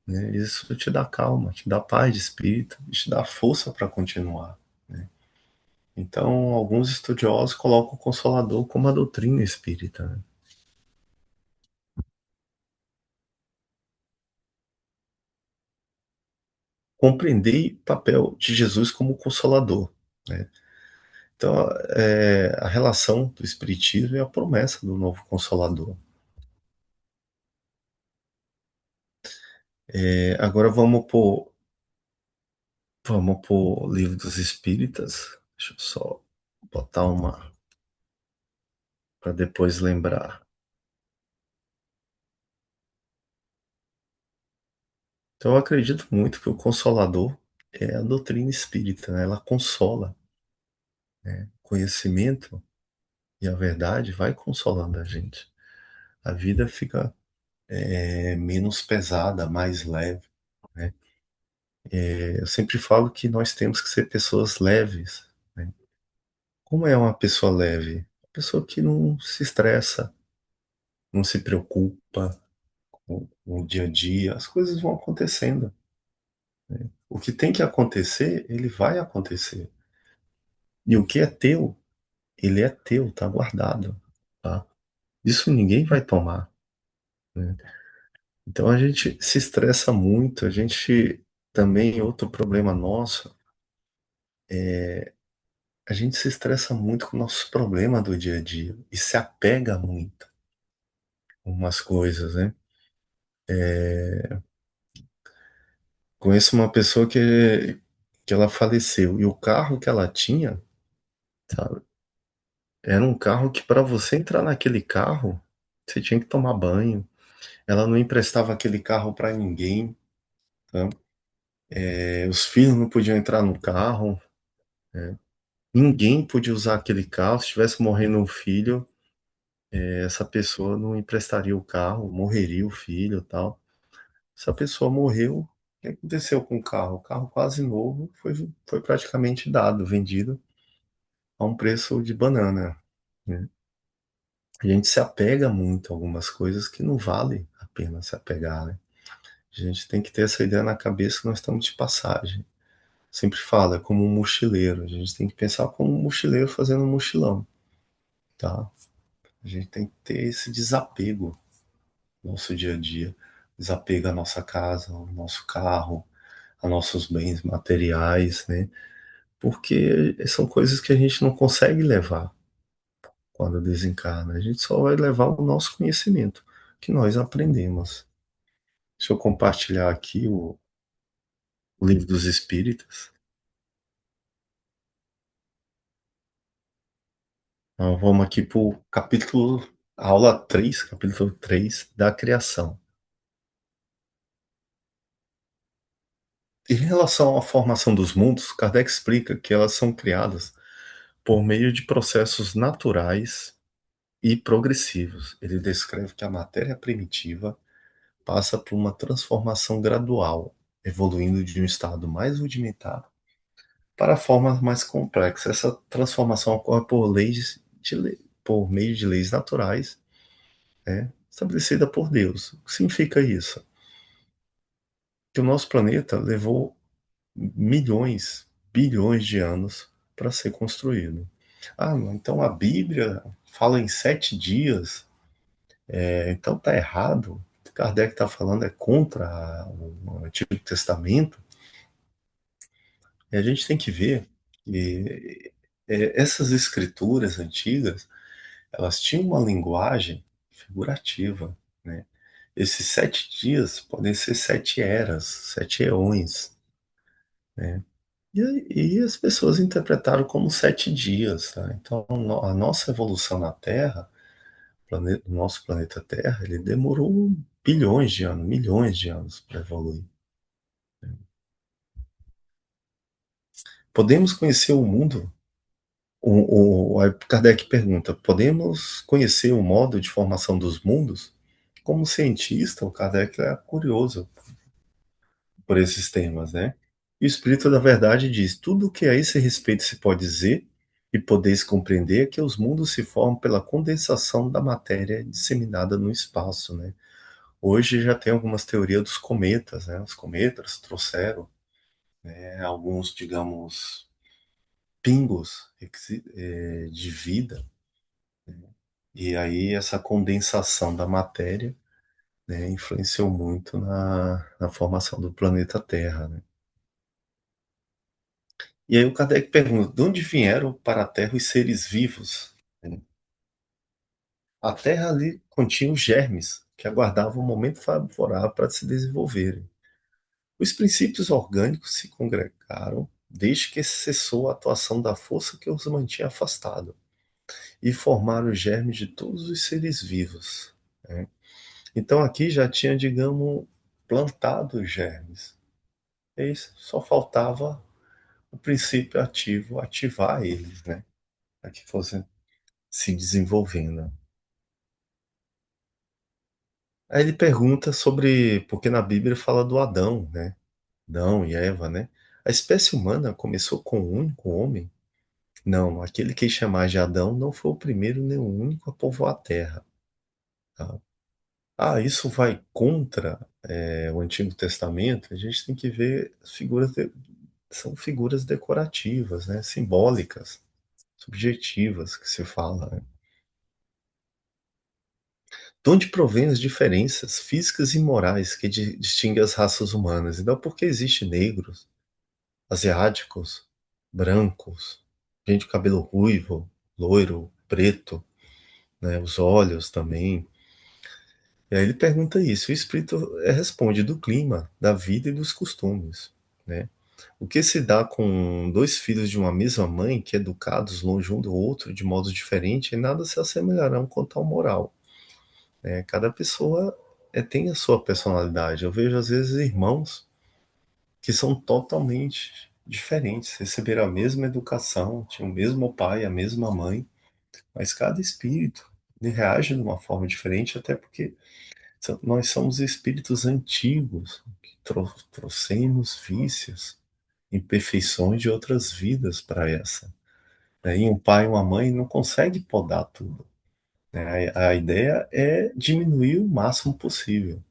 né, isso te dá calma, te dá paz de espírito, te dá força para continuar, né? Então, alguns estudiosos colocam o Consolador como a doutrina espírita, né? Compreendei o papel de Jesus como Consolador, né? Então, a relação do Espiritismo é a promessa do novo Consolador. Agora vamos por Livro dos Espíritas. Deixa eu só botar uma para depois lembrar. Então, eu acredito muito que o Consolador é a doutrina espírita, né? Ela consola, né? Conhecimento e a verdade vai consolando a gente. A vida fica menos pesada, mais leve, né? Eu sempre falo que nós temos que ser pessoas leves, né? Como é uma pessoa leve? Uma pessoa que não se estressa, não se preocupa com o dia a dia, as coisas vão acontecendo. O que tem que acontecer, ele vai acontecer. E o que é teu, ele é teu, tá guardado, tá? Isso ninguém vai tomar, né? Então a gente se estressa muito, a gente também, outro problema nosso, a gente se estressa muito com nossos problemas do dia a dia e se apega muito com umas coisas, né? Conheço uma pessoa que ela faleceu e o carro que ela tinha, sabe, era um carro que para você entrar naquele carro, você tinha que tomar banho. Ela não emprestava aquele carro para ninguém, tá? Os filhos não podiam entrar no carro, né? Ninguém podia usar aquele carro. Se tivesse morrendo um filho, essa pessoa não emprestaria o carro, morreria o filho e tal. Essa pessoa morreu, o que aconteceu com o carro? O carro quase novo foi praticamente dado, vendido a um preço de banana, né? A gente se apega muito a algumas coisas que não vale a pena se apegar, né? A gente tem que ter essa ideia na cabeça que nós estamos de passagem. Sempre fala, é como um mochileiro. A gente tem que pensar como um mochileiro fazendo um mochilão, tá? A gente tem que ter esse desapego no nosso dia a dia. Desapego à nossa casa, ao nosso carro, a nossos bens materiais, né? Porque são coisas que a gente não consegue levar. quando desencarna. A gente só vai levar o nosso conhecimento, que nós aprendemos. Deixa eu compartilhar aqui o Livro dos Espíritos. Então, vamos aqui para o capítulo, aula 3, capítulo 3 da criação. Em relação à formação dos mundos, Kardec explica que elas são criadas por meio de processos naturais e progressivos. Ele descreve que a matéria primitiva passa por uma transformação gradual, evoluindo de um estado mais rudimentar para a forma mais complexa. Essa transformação ocorre por meio de leis naturais, né, estabelecida por Deus. O que significa isso? Que o nosso planeta levou milhões, bilhões de anos para ser construído. Ah, então a Bíblia fala em 7 dias, então tá errado. O que Kardec está falando é contra o Antigo Testamento. E a gente tem que ver que essas escrituras antigas, elas tinham uma linguagem figurativa, né? Esses 7 dias podem ser 7 eras, 7 eões, né? E as pessoas interpretaram como 7 dias, tá? Então, a nossa evolução na Terra, o nosso planeta Terra, ele demorou bilhões de anos, milhões de anos para evoluir. Podemos conhecer o mundo? Aí Kardec pergunta: podemos conhecer o modo de formação dos mundos? Como cientista, o Kardec é curioso por esses temas, né? E o Espírito da Verdade diz: tudo o que a esse respeito se pode dizer e podeis compreender é que os mundos se formam pela condensação da matéria disseminada no espaço, né? Hoje já tem algumas teorias dos cometas, né? Os cometas trouxeram, alguns, digamos, pingos de vida, e aí essa condensação da matéria, né, influenciou muito na formação do planeta Terra, né? E aí o Kardec pergunta: de onde vieram para a Terra os seres vivos? A Terra ali continha os germes que aguardavam o momento favorável para se desenvolverem. Os princípios orgânicos se congregaram desde que cessou a atuação da força que os mantinha afastados e formaram os germes de todos os seres vivos, né? Então aqui já tinha, digamos, plantado os germes. É isso, só faltava o princípio ativo ativar eles, né? Para que fossem se desenvolvendo. Aí ele pergunta sobre, porque na Bíblia fala do Adão, né? Adão e Eva, né? A espécie humana começou com um único homem? Não, aquele que chamar de Adão não foi o primeiro nem o único a povoar a terra. Tá? Ah, isso vai contra o Antigo Testamento? A gente tem que ver as figuras, são figuras decorativas, né? Simbólicas, subjetivas que se fala, né? De onde provém as diferenças físicas e morais que distinguem as raças humanas? Então, por que existe negros, asiáticos, brancos, gente de cabelo ruivo, loiro, preto, né, os olhos também? E aí ele pergunta isso, e o espírito responde: do clima, da vida e dos costumes, né? O que se dá com dois filhos de uma mesma mãe, que educados longe um do outro de modo diferente, em nada se assemelharão quanto ao moral, né? Cada pessoa tem a sua personalidade. Eu vejo às vezes irmãos que são totalmente diferentes, receberam a mesma educação, tinham o mesmo pai, a mesma mãe, mas cada espírito ele reage de uma forma diferente, até porque nós somos espíritos antigos que trouxemos vícios, imperfeições de outras vidas para essa, né? E um pai e uma mãe não conseguem podar tudo, né? A ideia é diminuir o máximo possível.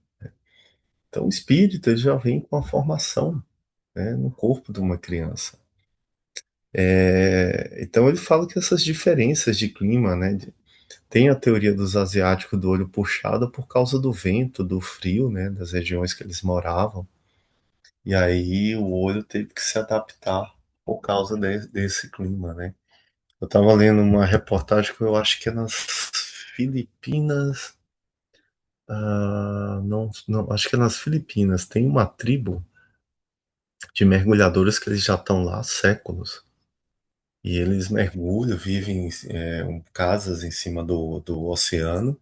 Então, o espírito ele já vem com a formação, né, no corpo de uma criança. Então, ele fala que essas diferenças de clima, né, tem a teoria dos asiáticos do olho puxado por causa do vento, do frio, né, das regiões que eles moravam. E aí o olho teve que se adaptar por causa desse clima, né? Eu estava lendo uma reportagem que eu acho que é nas Filipinas. Não, não, acho que é nas Filipinas. Tem uma tribo de mergulhadores que eles já estão lá há séculos. E eles mergulham, vivem casas em cima do oceano,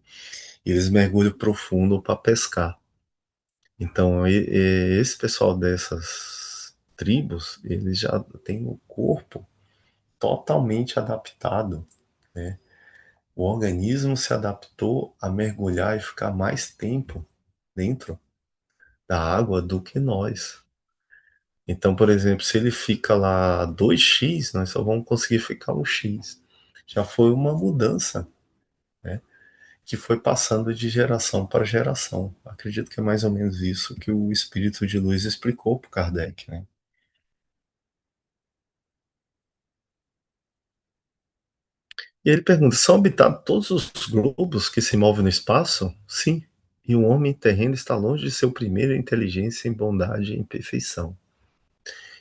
e eles mergulham profundo para pescar. Então, esse pessoal dessas tribos, eles já têm o corpo totalmente adaptado, né? O organismo se adaptou a mergulhar e ficar mais tempo dentro da água do que nós. Então, por exemplo, se ele fica lá 2x, nós só vamos conseguir ficar 1x. Já foi uma mudança, né? Que foi passando de geração para geração. Acredito que é mais ou menos isso que o espírito de luz explicou para Kardec, né? E ele pergunta: são habitados todos os globos que se movem no espaço? Sim. E o homem terreno está longe de ser o primeiro em inteligência, em bondade e em perfeição.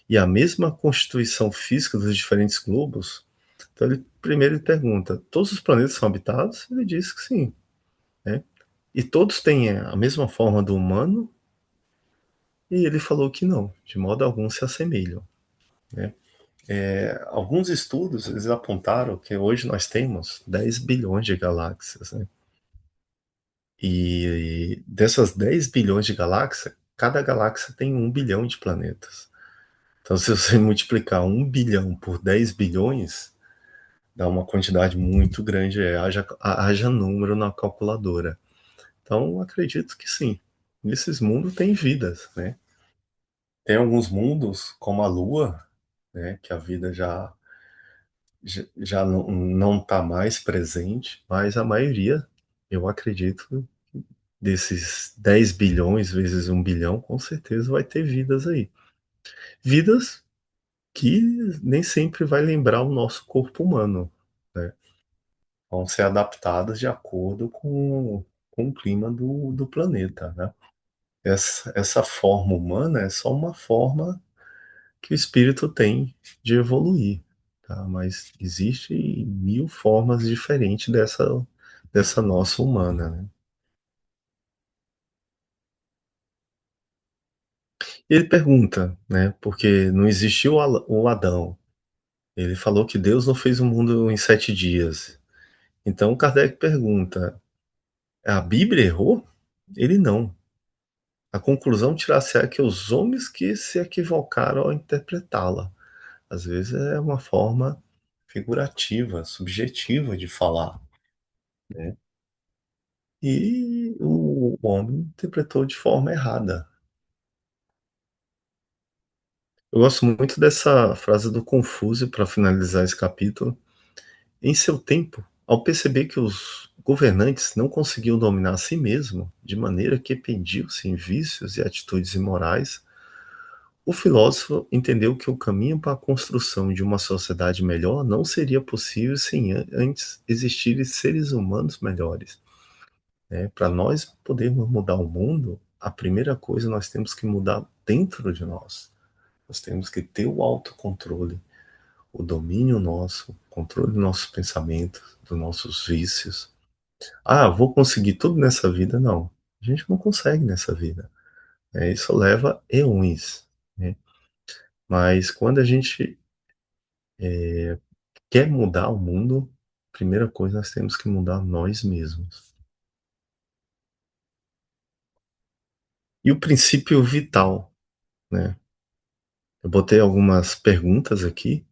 E a mesma constituição física dos diferentes globos. Então, primeiro ele pergunta: todos os planetas são habitados? Ele diz que sim, né? E todos têm a mesma forma do humano? E ele falou que não, de modo algum se assemelham, né? Alguns estudos eles apontaram que hoje nós temos 10 bilhões de galáxias, né? E dessas 10 bilhões de galáxias, cada galáxia tem 1 bilhão de planetas. Então, se você multiplicar 1 bilhão por 10 bilhões, dá uma quantidade muito grande, haja número na calculadora. Então, acredito que sim. Nesses mundos tem vidas, né? Tem alguns mundos, como a Lua, né, que a vida já não está mais presente, mas a maioria, eu acredito, desses 10 bilhões vezes 1 bilhão, com certeza vai ter vidas aí. Vidas que nem sempre vai lembrar o nosso corpo humano, né? Vão ser adaptadas de acordo com o clima do planeta, né? Essa forma humana é só uma forma que o espírito tem de evoluir, tá? Mas existe mil formas diferentes dessa nossa humana, né? E ele pergunta, né? Porque não existiu o Adão. Ele falou que Deus não fez o mundo em 7 dias. Então Kardec pergunta: a Bíblia errou? Ele não. A conclusão tirar-se é que os homens que se equivocaram ao interpretá-la. Às vezes é uma forma figurativa, subjetiva de falar, né? E o homem interpretou de forma errada. Eu gosto muito dessa frase do Confúcio para finalizar esse capítulo. Em seu tempo, ao perceber que os governantes não conseguiam dominar a si mesmo, de maneira que pendiam-se em vícios e atitudes imorais, o filósofo entendeu que o caminho para a construção de uma sociedade melhor não seria possível sem antes existirem seres humanos melhores, né? Para nós podermos mudar o mundo, a primeira coisa nós temos que mudar dentro de nós. Nós temos que ter o autocontrole, o domínio nosso, o controle dos nossos pensamentos, dos nossos vícios. Ah, vou conseguir tudo nessa vida? Não. A gente não consegue nessa vida. Isso leva eões, né? Mas quando a gente quer mudar o mundo, a primeira coisa nós temos que mudar nós mesmos. E o princípio vital, né? Eu botei algumas perguntas aqui.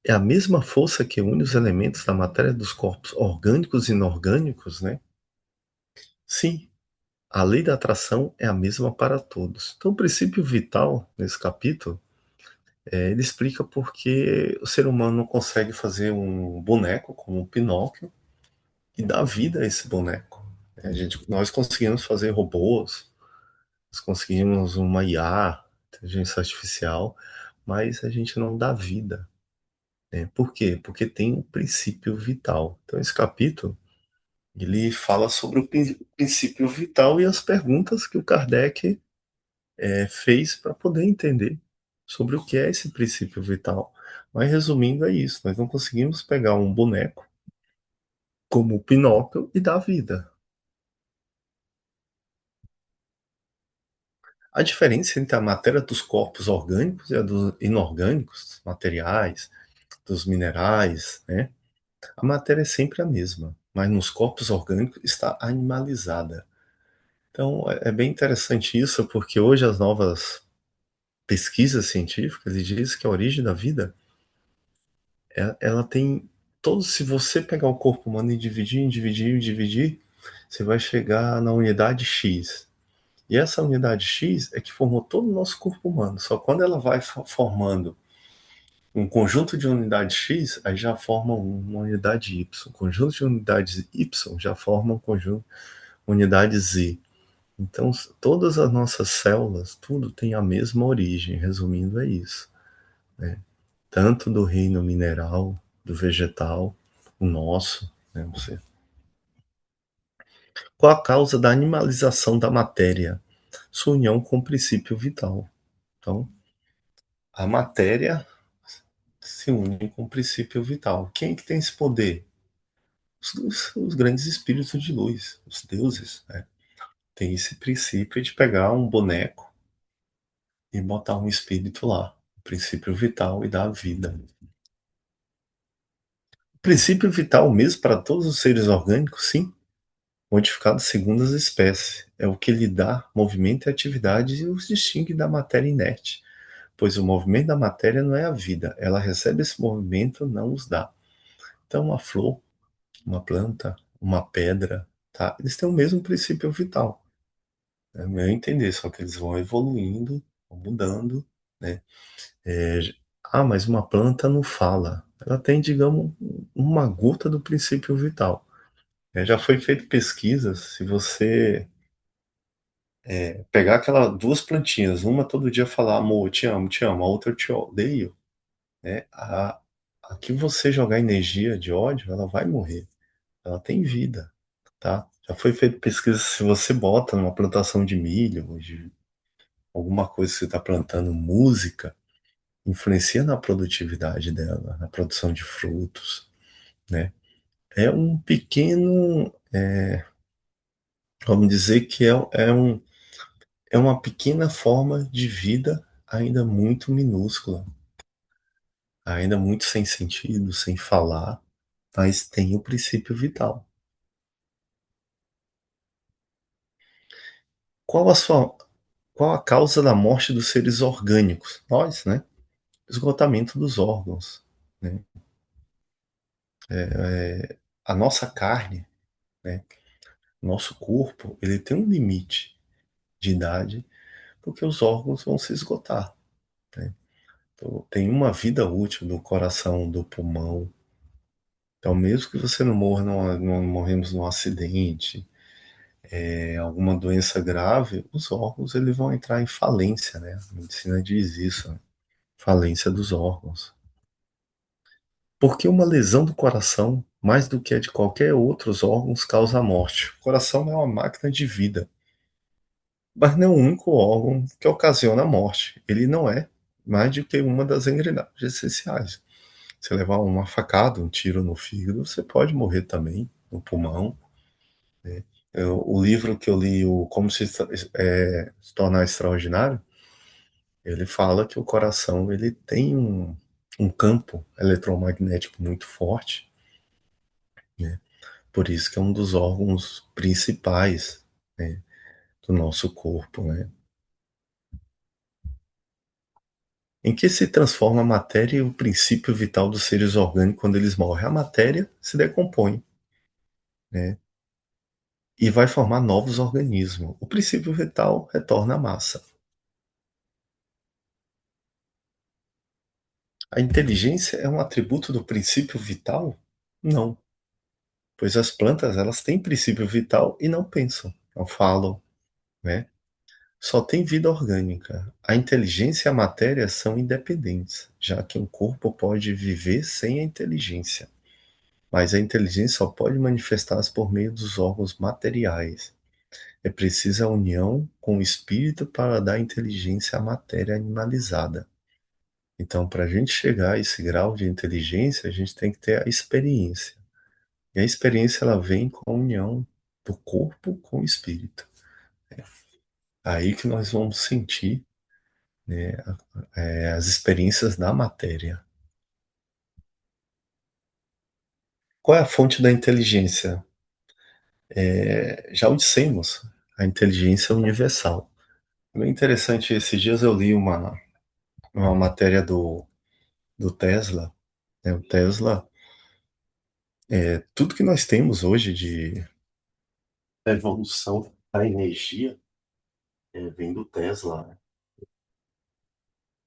É a mesma força que une os elementos da matéria dos corpos orgânicos e inorgânicos, né? Sim, a lei da atração é a mesma para todos. Então, o princípio vital, nesse capítulo, ele explica por que o ser humano não consegue fazer um boneco como um Pinóquio e dar vida a esse boneco. Nós conseguimos fazer robôs, nós conseguimos uma IA, inteligência artificial, mas a gente não dá vida, né? Por quê? Porque tem um princípio vital. Então, esse capítulo ele fala sobre o princípio vital e as perguntas que o Kardec fez para poder entender sobre o que é esse princípio vital. Mas resumindo, é isso. Nós não conseguimos pegar um boneco como o Pinóquio e dar vida. A diferença entre a matéria dos corpos orgânicos e a dos inorgânicos, materiais, dos minerais, né? A matéria é sempre a mesma, mas nos corpos orgânicos está animalizada. Então é bem interessante isso, porque hoje as novas pesquisas científicas dizem que a origem da vida, ela tem todo, se você pegar o corpo humano e dividir, você vai chegar na unidade X. E essa unidade X é que formou todo o nosso corpo humano. Só quando ela vai formando um conjunto de unidades X, aí já forma uma unidade Y. O conjunto de unidades Y já forma um conjunto unidade Z. Então, todas as nossas células, tudo tem a mesma origem. Resumindo, é isso, né? Tanto do reino mineral, do vegetal, o nosso, né? Qual a causa da animalização da matéria? Sua união com o princípio vital. Então, a matéria se une com o princípio vital. Quem é que tem esse poder? Os grandes espíritos de luz, os deuses, né? Tem esse princípio de pegar um boneco e botar um espírito lá, o princípio vital, e dar vida. O princípio vital mesmo para todos os seres orgânicos, sim, modificado segundo as espécies. É o que lhe dá movimento e atividade e os distingue da matéria inerte, pois o movimento da matéria não é a vida, ela recebe esse movimento, não os dá. Então, uma flor, uma planta, uma pedra, tá? Eles têm o mesmo princípio vital. É meu entender, só que eles vão evoluindo, vão mudando, né? É, mas uma planta não fala. Ela tem, digamos, uma gota do princípio vital. Já foi feito pesquisas, se você pegar aquelas duas plantinhas, uma todo dia falar amor, eu te amo, a outra eu te odeio, né? A que você jogar energia de ódio, ela vai morrer. Ela tem vida, tá? Já foi feito pesquisa, se você bota numa plantação de milho, ou de alguma coisa que você está plantando, música, influencia na produtividade dela, na produção de frutos, né? É um pequeno, vamos dizer que é uma pequena forma de vida ainda muito minúscula, ainda muito sem sentido, sem falar, mas tem o princípio vital. Qual a sua, qual a causa da morte dos seres orgânicos? Nós, né? Esgotamento dos órgãos, né? A nossa carne, né? Nosso corpo, ele tem um limite de idade, porque os órgãos vão se esgotar, né? Então, tem uma vida útil do coração, do pulmão. Então, mesmo que você não morra, não morremos num acidente, alguma doença grave, os órgãos eles vão entrar em falência, né? A medicina diz isso, né? Falência dos órgãos. Porque uma lesão do coração, mais do que a de qualquer outros órgãos, causa a morte. O coração é uma máquina de vida, mas não é o único órgão que ocasiona a morte. Ele não é mais do que uma das engrenagens essenciais. Se levar uma facada, um tiro no fígado, você pode morrer também, no pulmão. O livro que eu li, o Como se tornar extraordinário, ele fala que o coração ele tem um campo eletromagnético muito forte, né? Por isso que é um dos órgãos principais, né, do nosso corpo, né? Em que se transforma a matéria e o princípio vital dos seres orgânicos quando eles morrem? A matéria se decompõe, né? E vai formar novos organismos. O princípio vital retorna à massa. A inteligência é um atributo do princípio vital? Não, pois as plantas elas têm princípio vital e não pensam, não falam, né? Só tem vida orgânica. A inteligência e a matéria são independentes, já que um corpo pode viver sem a inteligência, mas a inteligência só pode manifestar-se por meio dos órgãos materiais. É preciso a união com o espírito para dar inteligência à matéria animalizada. Então, para a gente chegar a esse grau de inteligência, a gente tem que ter a experiência. E a experiência ela vem com a união do corpo com o espírito. Aí que nós vamos sentir, né, as experiências da matéria. Qual é a fonte da inteligência? Já o dissemos, a inteligência universal. É bem interessante, esses dias eu li uma matéria do Tesla. Né? O Tesla, tudo que nós temos hoje de evolução da energia vem do Tesla. Né?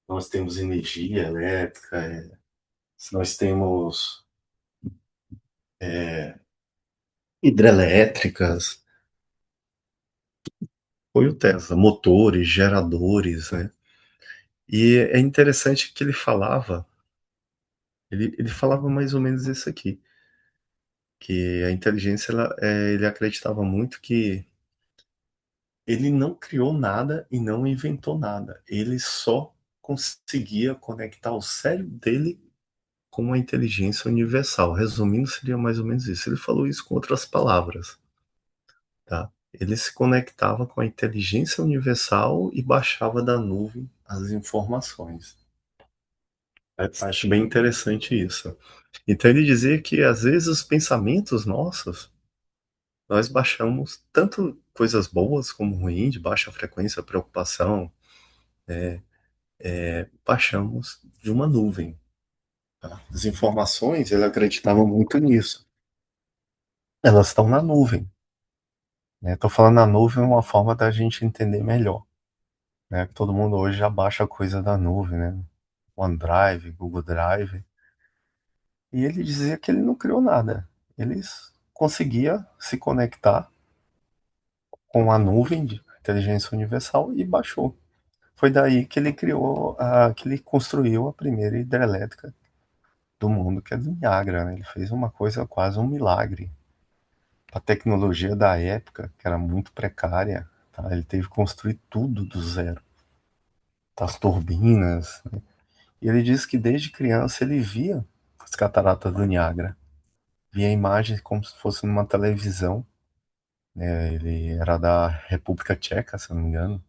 Nós temos energia elétrica, nós temos hidrelétricas, foi o Tesla, motores, geradores, né? E é interessante que ele falava mais ou menos isso aqui, que a inteligência, ele acreditava muito que ele não criou nada e não inventou nada, ele só conseguia conectar o cérebro dele com a inteligência universal. Resumindo, seria mais ou menos isso. Ele falou isso com outras palavras, tá? Ele se conectava com a inteligência universal e baixava da nuvem as informações. Acho bem interessante isso. Então ele dizia que às vezes os pensamentos nossos, nós baixamos tanto coisas boas como ruins, de baixa frequência, preocupação, baixamos de uma nuvem. Tá? As informações, ele acreditava muito nisso. Elas estão na nuvem. Estou falando na nuvem uma forma da gente entender melhor. Né? Que todo mundo hoje já baixa coisa da nuvem, né? OneDrive, Google Drive. E ele dizia que ele não criou nada. Ele conseguia se conectar com a nuvem de inteligência universal e baixou. Foi daí que ele que ele construiu a primeira hidrelétrica do mundo, que é do Niagara. Né? Ele fez uma coisa quase um milagre. A tecnologia da época, que era muito precária, tá? Ele teve que construir tudo do zero. As turbinas. Né? E ele disse que desde criança ele via as cataratas do Niagara. Via a imagem como se fosse numa televisão. Né? Ele era da República Tcheca, se não me engano,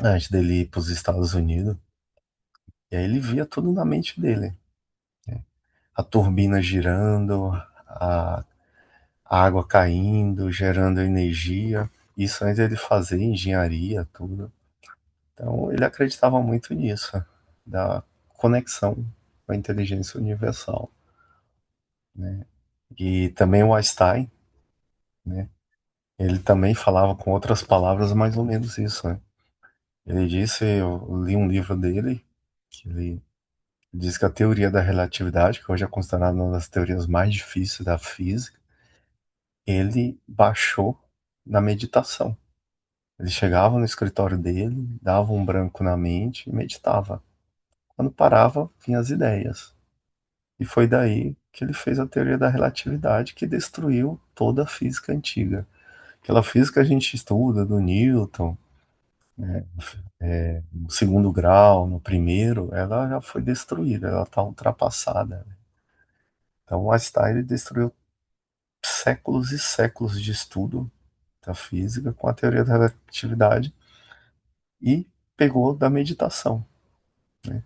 antes dele ir para os Estados Unidos. E aí ele via tudo na mente dele. A turbina girando, a água caindo, gerando energia. Isso antes dele fazer engenharia, tudo. Então ele acreditava muito nisso, da conexão com a inteligência universal. Né? E também o Einstein, né? Ele também falava com outras palavras mais ou menos isso. Né? Ele disse, eu li um livro dele, que ele diz que a teoria da relatividade, que hoje é considerada uma das teorias mais difíceis da física, ele baixou na meditação. Ele chegava no escritório dele, dava um branco na mente e meditava. Quando parava, vinham as ideias. E foi daí que ele fez a teoria da relatividade, que destruiu toda a física antiga. Aquela física que a gente estuda, do Newton, no segundo grau, no primeiro, ela já foi destruída, ela está ultrapassada. Então, o Einstein destruiu séculos e séculos de estudo da física com a teoria da relatividade e pegou da meditação. Né?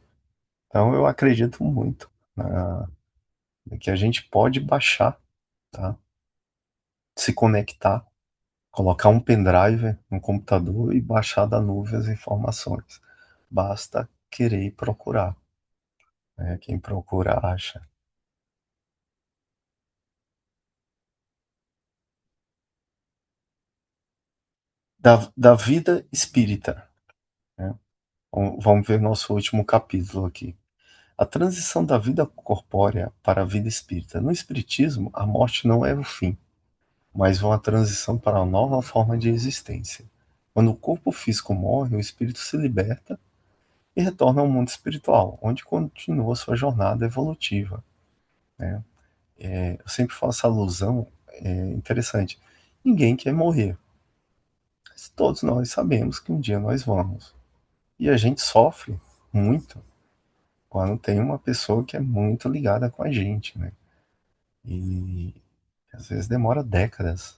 Então, eu acredito muito que a gente pode baixar, tá? Se conectar, colocar um pendrive no computador e baixar da nuvem as informações. Basta querer e procurar. Né? Quem procura, acha. Da vida espírita. Né? Vamos ver nosso último capítulo aqui. A transição da vida corpórea para a vida espírita. No espiritismo, a morte não é o fim, mas uma transição para uma nova forma de existência. Quando o corpo físico morre, o espírito se liberta e retorna ao mundo espiritual, onde continua sua jornada evolutiva. Né? Eu sempre faço alusão, interessante. Ninguém quer morrer. Mas todos nós sabemos que um dia nós vamos. E a gente sofre muito quando tem uma pessoa que é muito ligada com a gente, né? E às vezes demora décadas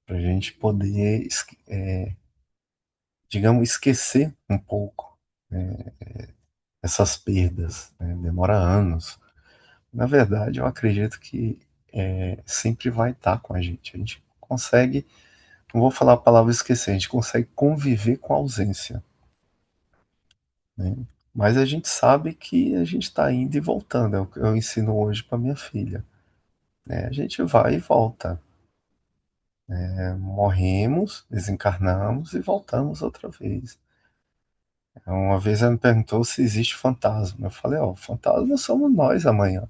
para a gente poder, digamos, esquecer um pouco, né, essas perdas, né? Demora anos. Na verdade, eu acredito que sempre vai estar com a gente. A gente consegue, não vou falar a palavra esquecer, a gente consegue conviver com a ausência, né? Mas a gente sabe que a gente está indo e voltando. É o que eu ensino hoje para minha filha, né? A gente vai e volta. Morremos, desencarnamos e voltamos outra vez. Uma vez ela me perguntou se existe fantasma. Eu falei, ó, fantasma somos nós amanhã.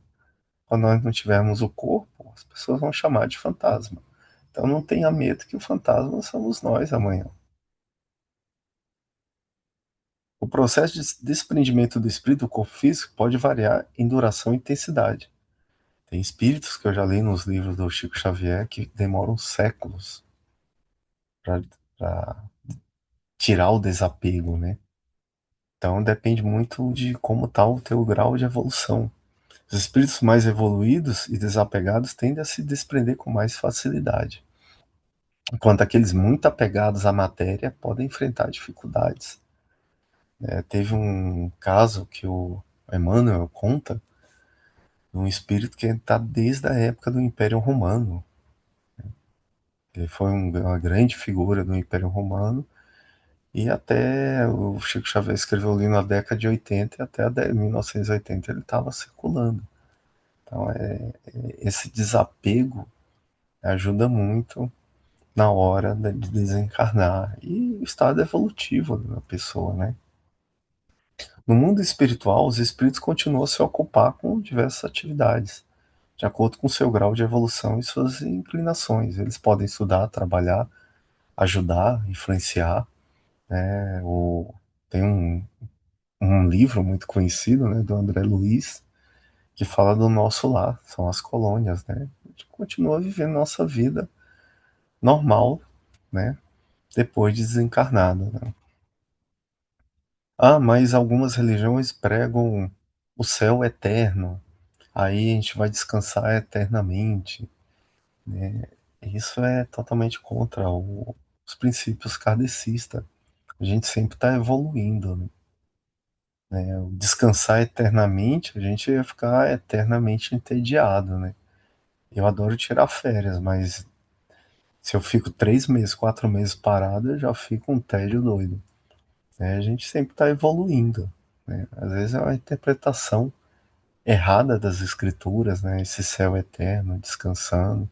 Quando nós não tivermos o corpo, as pessoas vão chamar de fantasma. Então não tenha medo que o fantasma somos nós amanhã. O processo de desprendimento do espírito do corpo físico pode variar em duração e intensidade. Tem espíritos que eu já li nos livros do Chico Xavier que demoram séculos para tirar o desapego, né? Então depende muito de como está o teu grau de evolução. Os espíritos mais evoluídos e desapegados tendem a se desprender com mais facilidade, enquanto aqueles muito apegados à matéria podem enfrentar dificuldades. Teve um caso que o Emmanuel conta de um espírito que está desde a época do Império Romano. Ele foi uma grande figura do Império Romano e até o Chico Xavier escreveu ali na década de 80 e até a 1980 ele estava circulando. Então, esse desapego ajuda muito na hora de desencarnar e o estado evolutivo da pessoa, né? No mundo espiritual, os espíritos continuam a se ocupar com diversas atividades, de acordo com seu grau de evolução e suas inclinações. Eles podem estudar, trabalhar, ajudar, influenciar. Tem um livro muito conhecido, né, do André Luiz, que fala do nosso lar, são as colônias, né? A gente continua vivendo nossa vida normal, né? Depois de desencarnado, né? Ah, mas algumas religiões pregam o céu eterno, aí a gente vai descansar eternamente. Isso é totalmente contra os princípios kardecistas. A gente sempre está evoluindo, né? Descansar eternamente, a gente ia ficar eternamente entediado, né? Eu adoro tirar férias, mas se eu fico 3 meses, 4 meses parado, eu já fico um tédio doido, né? A gente sempre está evoluindo, né? Às vezes é uma interpretação errada das escrituras, né? Esse céu eterno, descansando.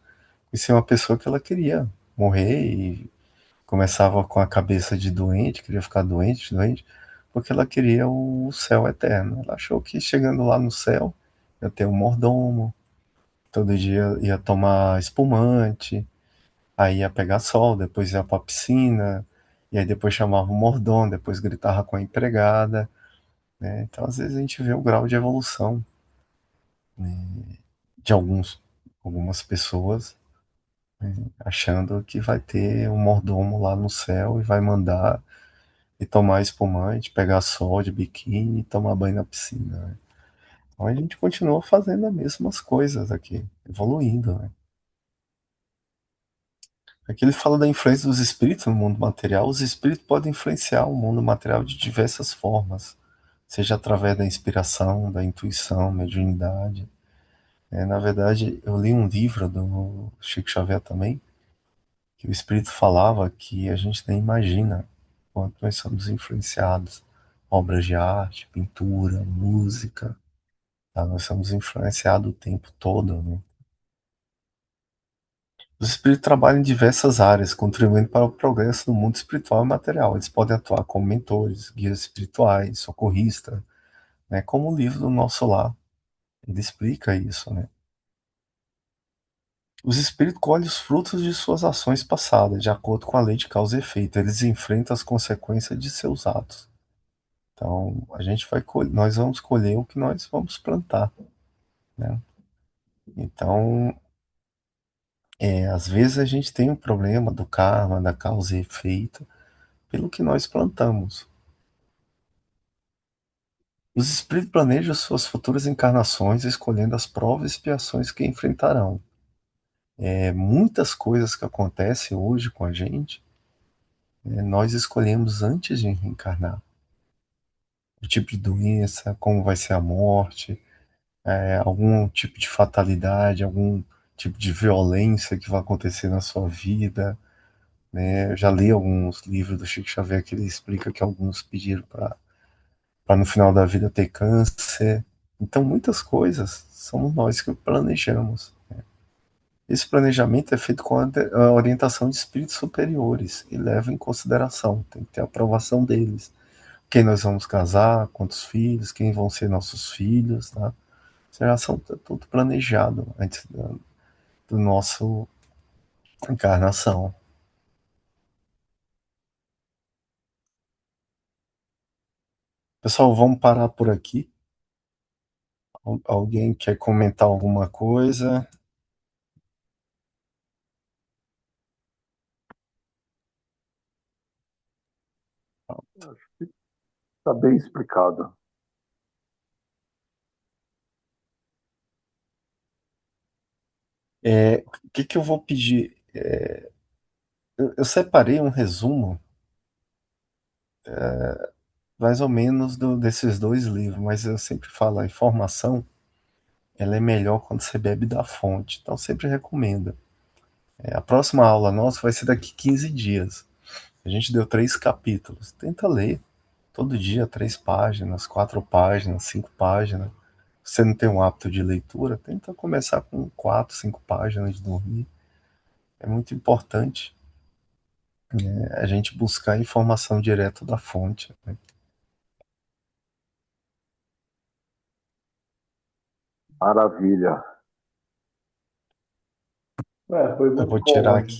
E se é uma pessoa que ela queria morrer e começava com a cabeça de doente, queria ficar doente, doente, porque ela queria o céu eterno. Ela achou que chegando lá no céu ia ter um mordomo, todo dia ia tomar espumante, aí ia pegar sol, depois ia pra piscina, e aí depois chamava o mordomo, depois gritava com a empregada, né? Então às vezes a gente vê o grau de evolução de algumas pessoas achando que vai ter um mordomo lá no céu e vai mandar e tomar espumante, pegar sol de biquíni e tomar banho na piscina, né? Então a gente continua fazendo as mesmas coisas aqui, evoluindo, né? Aqui ele fala da influência dos espíritos no mundo material. Os espíritos podem influenciar o mundo material de diversas formas, seja através da inspiração, da intuição, mediunidade. Na verdade, eu li um livro do Chico Xavier também, que o espírito falava que a gente nem imagina quanto nós somos influenciados. Obras de arte, pintura, música, tá? Nós somos influenciados o tempo todo, né? Os espíritos trabalham em diversas áreas, contribuindo para o progresso do mundo espiritual e material. Eles podem atuar como mentores, guias espirituais, socorristas, né? Como o livro do Nosso Lar, ele explica isso, né? Os espíritos colhem os frutos de suas ações passadas, de acordo com a lei de causa e efeito. Eles enfrentam as consequências de seus atos. Então, nós vamos colher o que nós vamos plantar, né? Então, às vezes a gente tem um problema do karma, da causa e efeito, pelo que nós plantamos. Os espíritos planejam suas futuras encarnações, escolhendo as provas e expiações que enfrentarão. Muitas coisas que acontecem hoje com a gente, nós escolhemos antes de reencarnar. O tipo de doença, como vai ser a morte, algum tipo de fatalidade, algum tipo de violência que vai acontecer na sua vida, né? Eu já li alguns livros do Chico Xavier que ele explica que alguns pediram para no final da vida ter câncer. Então, muitas coisas somos nós que planejamos. Esse planejamento é feito com a orientação de espíritos superiores e leva em consideração, tem que ter a aprovação deles. Quem nós vamos casar, quantos filhos, quem vão ser nossos filhos, tá? Isso já são tudo planejado antes do nosso encarnação. Pessoal, vamos parar por aqui. Alguém quer comentar alguma coisa? Acho que está bem explicado. O que, que eu vou pedir? Eu separei um resumo, mais ou menos, desses dois livros, mas eu sempre falo, a informação ela é melhor quando você bebe da fonte, então eu sempre recomendo. A próxima aula nossa vai ser daqui 15 dias. A gente deu 3 capítulos. Tenta ler todo dia 3 páginas, 4 páginas, 5 páginas. Se você não tem um hábito de leitura, tenta começar com 4, 5 páginas de dormir. É muito importante, a gente buscar informação direto da fonte, né? Maravilha. Foi Eu muito vou bom tirar hoje. aqui